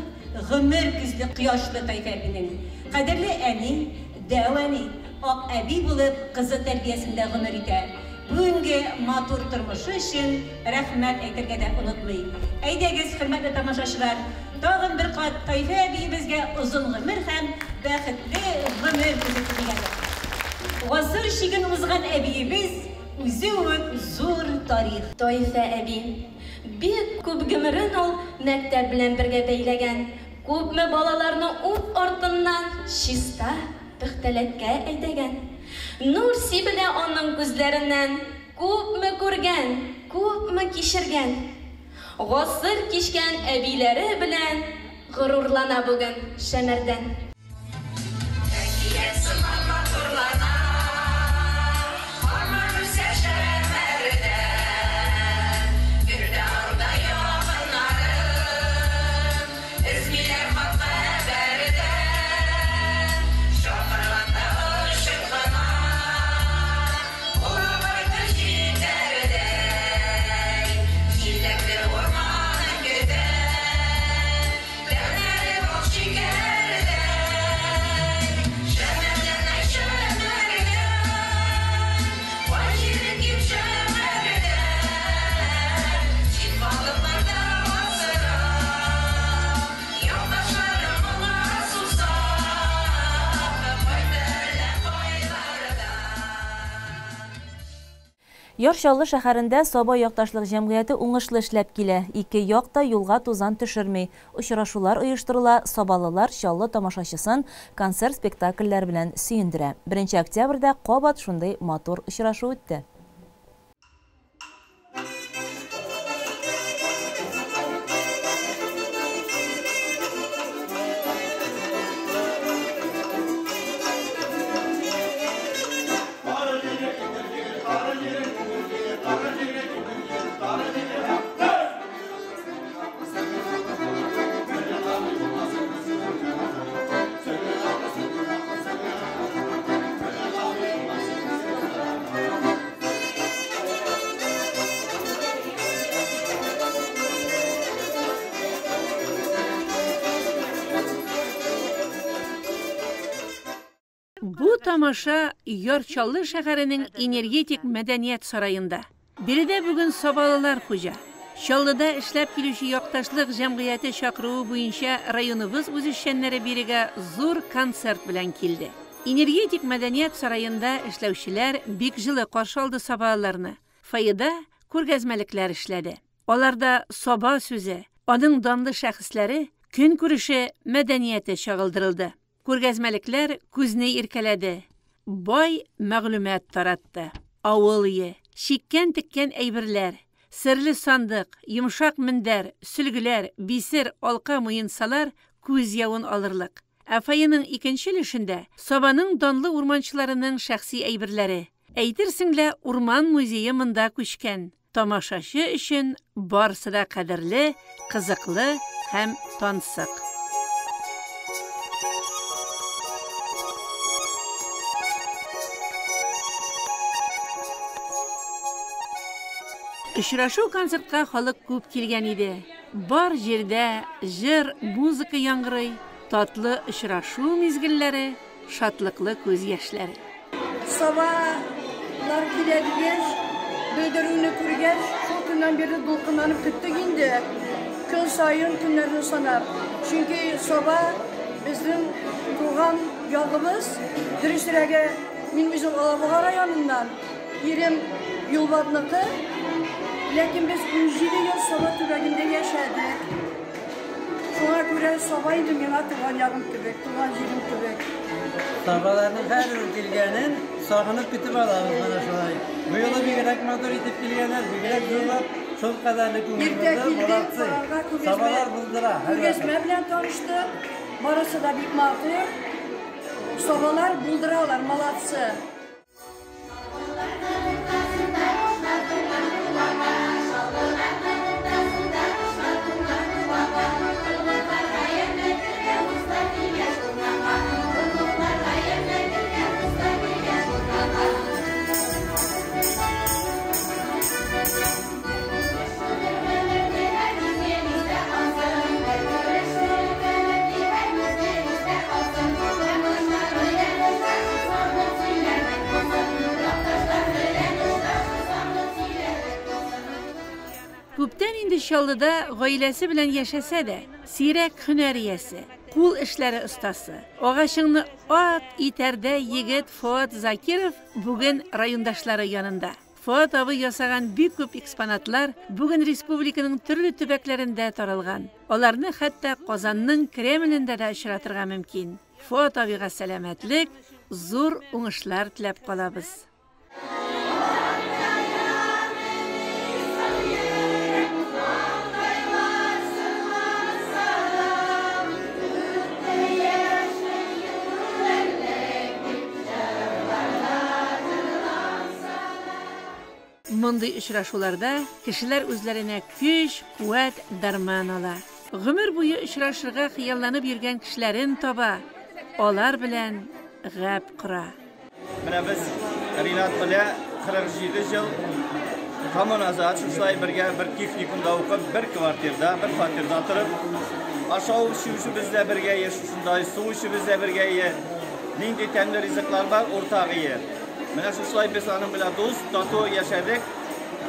гомер күзле кояшлы тайфәбинең кадерле әни, дәвани, ак әби булып кызы тәрбиясендә гомер итә. Бүгенге матур тормышы өчен рәхмәт әйтергә дә онытмый. Әйдәгез, хөрмәтле тамашачылар, тагын бер кат Тайфа әбиебезгә озын гомер һәм бәхетле гомер теләгән. Гасыр шиген узган әбиебез үзе үк зур тарих. Тайфа әби бик күп гомерен ул мәктәп белән бергә бәйләгән. Күпме балаларны ут артыннан чиста пөхтәләткә әйдәгән. Нурси белән аның күзләреннән күпме күргән, күпме кичергән. Гасыр кичкән әбиләре белән горурлана бүген Шәмәрдән. Ярчаллы шәһәрендә Саба якташлык җәмгыяте уңышлы эшләп килә. Ике як та юлга тузан төшерми. Очрашулар оештырыла, Сабалылар Чаллы тамашачысын концерт спектакльләр белән сөендерә. 1 октябрьдә кабат шундый матур очрашу үтте. Бу тамаша Ярчаллы шәһәренең энергетик мәдәният сарайында. Биредә бүген Сабалылар хуҗа. Чаллыда эшләп килүче якташлык җәмгыяте чакыруы буенча районыбыз үзешчәннәре бирегә зур концерт белән килде. Энергетик мәдәният сарайында эшләүчеләр бик җылы каршы алды Сабалыларны. Файда күргәзмәлекләр эшләде. Аларда Саба сүзе, аның данлы шәхесләре, көн күреше мәдәнияте чагылдырылды. Күргәзмәлекләр күзне иркәләде. Бай мәгълүмат таратты. Авыл ие, чиккән теккән әйберләр, серле сандык, йомшак мендәр, сөлгеләр, бисер, алка муенсалар күз явын алырлык. Файның икенче өлешендә Сабаның данлы урманчыларының шәхси әйберләре. Әйтерсең лә урман музее монда күчкән. Тамашачы өчен барысы да кадерле, кызыклы һәм тансык. Очрашу концертка халык күп килгән иде. Бар җирдә җыр, музыка яңгырый, татлы очрашу мизгелләре, шатлыклы күз яшьләре. Сабалар килә дигәч, белдерүне күргәч, шул көннән бирле дулкынланып киттек инде. Көн сайын көннәрне санап. Чөнки Саба безнең туган ягыбыз. Дөресрәге, мин үзем Алабуга районыннан, ирем Юлбатныкы. Ләкин без 17 ел Саба төбәгендә яшәдек. Şuna göre sabah indim yana tuğan yağım kibek, tuğan yerim kibek. Sabahlarının her ülkelgenin sağınıp bitip alalım bana şurayı. Bu yola bir gerek motor itip gelgenler, bir gerek yollar çok kadarlı kumurlarda molatsı. Sabahlar buldıra. Kürgesme bilen tanıştı. Barısı da bir matı. Sabahlar buldıralar malatsı. Күптән инде Чаллыда гаиләсе белән яшәсә дә, сирәк һөнәр иясе, кул эшләре остасы, агачыңны ат итәрдә егет Фуат Закиров бүген райондашлары янында. Фуат абый ясаган бик күп экспонатлар бүген республиканың төрле төбәкләрендә таралган. Аларны хәтта Казанның Кремлендә дә очратырга мөмкин. Фуат абыйга сәламәтлек, зур уңышлар теләп калабыз. Мондый очрашуларда кешеләр үзләренә көч, куәт, дарман ала. Гомер буе очрашырга хыялланып йөргән кешеләрен таба, алар белән гәп кыра. Менә без Ринат белән 47 ел Камон Азат шулай бергә бер техникумда укып, бер квартирада, бер фатирда торып, ашау эше бездә бергә яшәшүндәй, су эше бездә бергә йә, нинди тәмле ризыклар бар, уртагы йә. Менә шулай без аның белән дуст, тату яшәдек.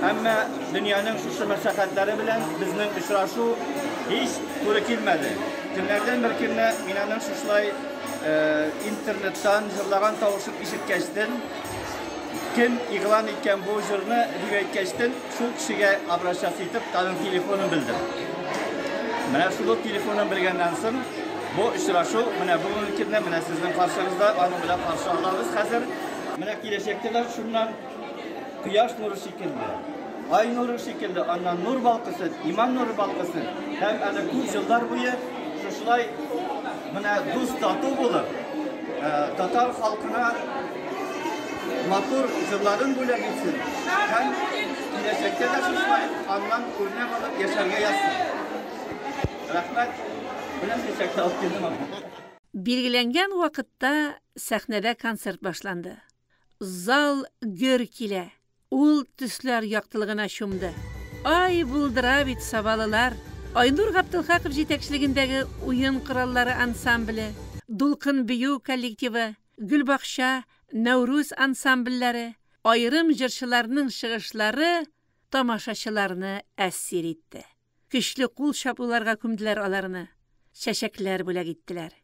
Әмма дөньяның шушы мәшәкатьләре белән безнең очрашу һич туры килмәде. Көннәрдән бер көнне мин аның шулай интернеттан җырлаган тавышын ишеткәчтен, кем игълан иткән бу җырны ривайткәчтен, шул кешегә обращаться итеп, аның телефонын белдем. Менә шул телефонын белгәннән соң бу очрашу менә бүгенге көнне менә сезнең каршыгызда аның белән каршы алабыз хәзер. Менә киләчәктә дә шуннан кояш нуры шикелле, ай нуры шикелле, аннан нур балкысын, иман нуры балкысын. Һәм әле күп җиллар буе шулай менә дуст тату булып, татар халкына матур җырларын бүләк итсен. Һәм киләчәктә дә шулай аннан үрнәк алып яшәргә язсын. Рәхмәт. Менә киләчәктә алып килдем. Билгеләнгән вакытта сәхнәдә концерт башланды. Зал гөр килә. Ул төсләр яктылыгына чумды. Ай булдыра бит сабалылар. Айнур Габдулхаков җитәкчелегендәге уен кораллары ансамбле, Дулкын бию коллективы, Гөлбакча, Нәүрүз ансамбльләре, айрым җырчыларның чыгышлары тамашачыларны әсир итте. Көчле кул чапуларга күмделәр аларны. Чәчәкләр бүләк иттеләр.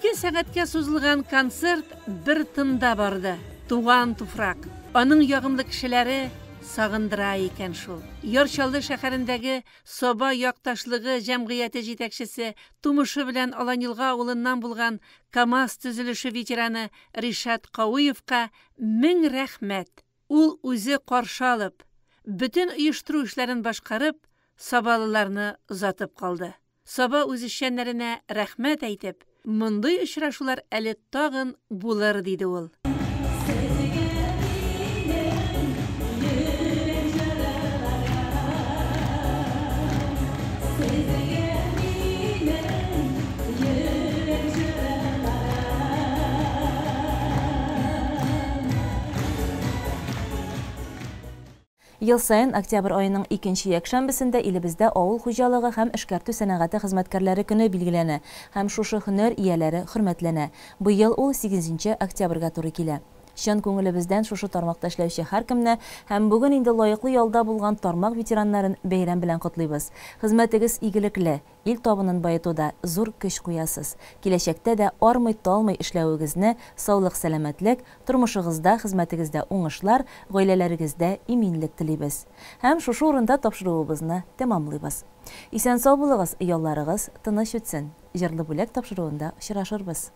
2 сәгатькә сузылган концерт бер тында барды. Туган туфрак. Аның ягымлы кешеләре сагындыра икән шул. Ярчалды шәһәрендәге Соба якташлыгы җәмгыяте җитәкчесе тумышы белән Аланилга авылыннан булган КАМАЗ төзелеше ветераны Ришат Кауиевка 1000 рәхмәт. Ул үзе каршы алып, бөтен оештыру эшләрен башкарып, сабалыларны озатып калды. Саба үз эшчәннәренә рәхмәт әйтеп, мондый очрашулар әле тагын булыр диде ул. Ел сайын октябрь айының 2-нче якшәмбесендә илебездә авыл хуҗалыгы һәм эшкәртү сәнәгате хезмәткәрләре көне билгеләнә һәм шушы һөнәр ияләре хөрмәтләнә. Быел ул 8 октябрьгә туры килә. Чын күңелебездән шушы тармакта эшләүче һәркемне һәм бүген инде лаеклы ялда булган тармак ветераннарын бәйрәм белән котлыйбыз. Хезмәтегез игелекле, ил табынын баетуда зур көч куясыз. Киләчәктә дә армый-талмый эшләвегезне, саулык, сәламәтлек, тормышыгызда, хезмәтегездә уңышлар, гаиләләрегездә иминлек телибез. Һәм шушы урында тапшыруыбызны тәмамлыйбыз. Исән сау булыгыз, ялларыгыз тыныч үтсен. Җырлы бүләк тапшыруында очрашырбыз.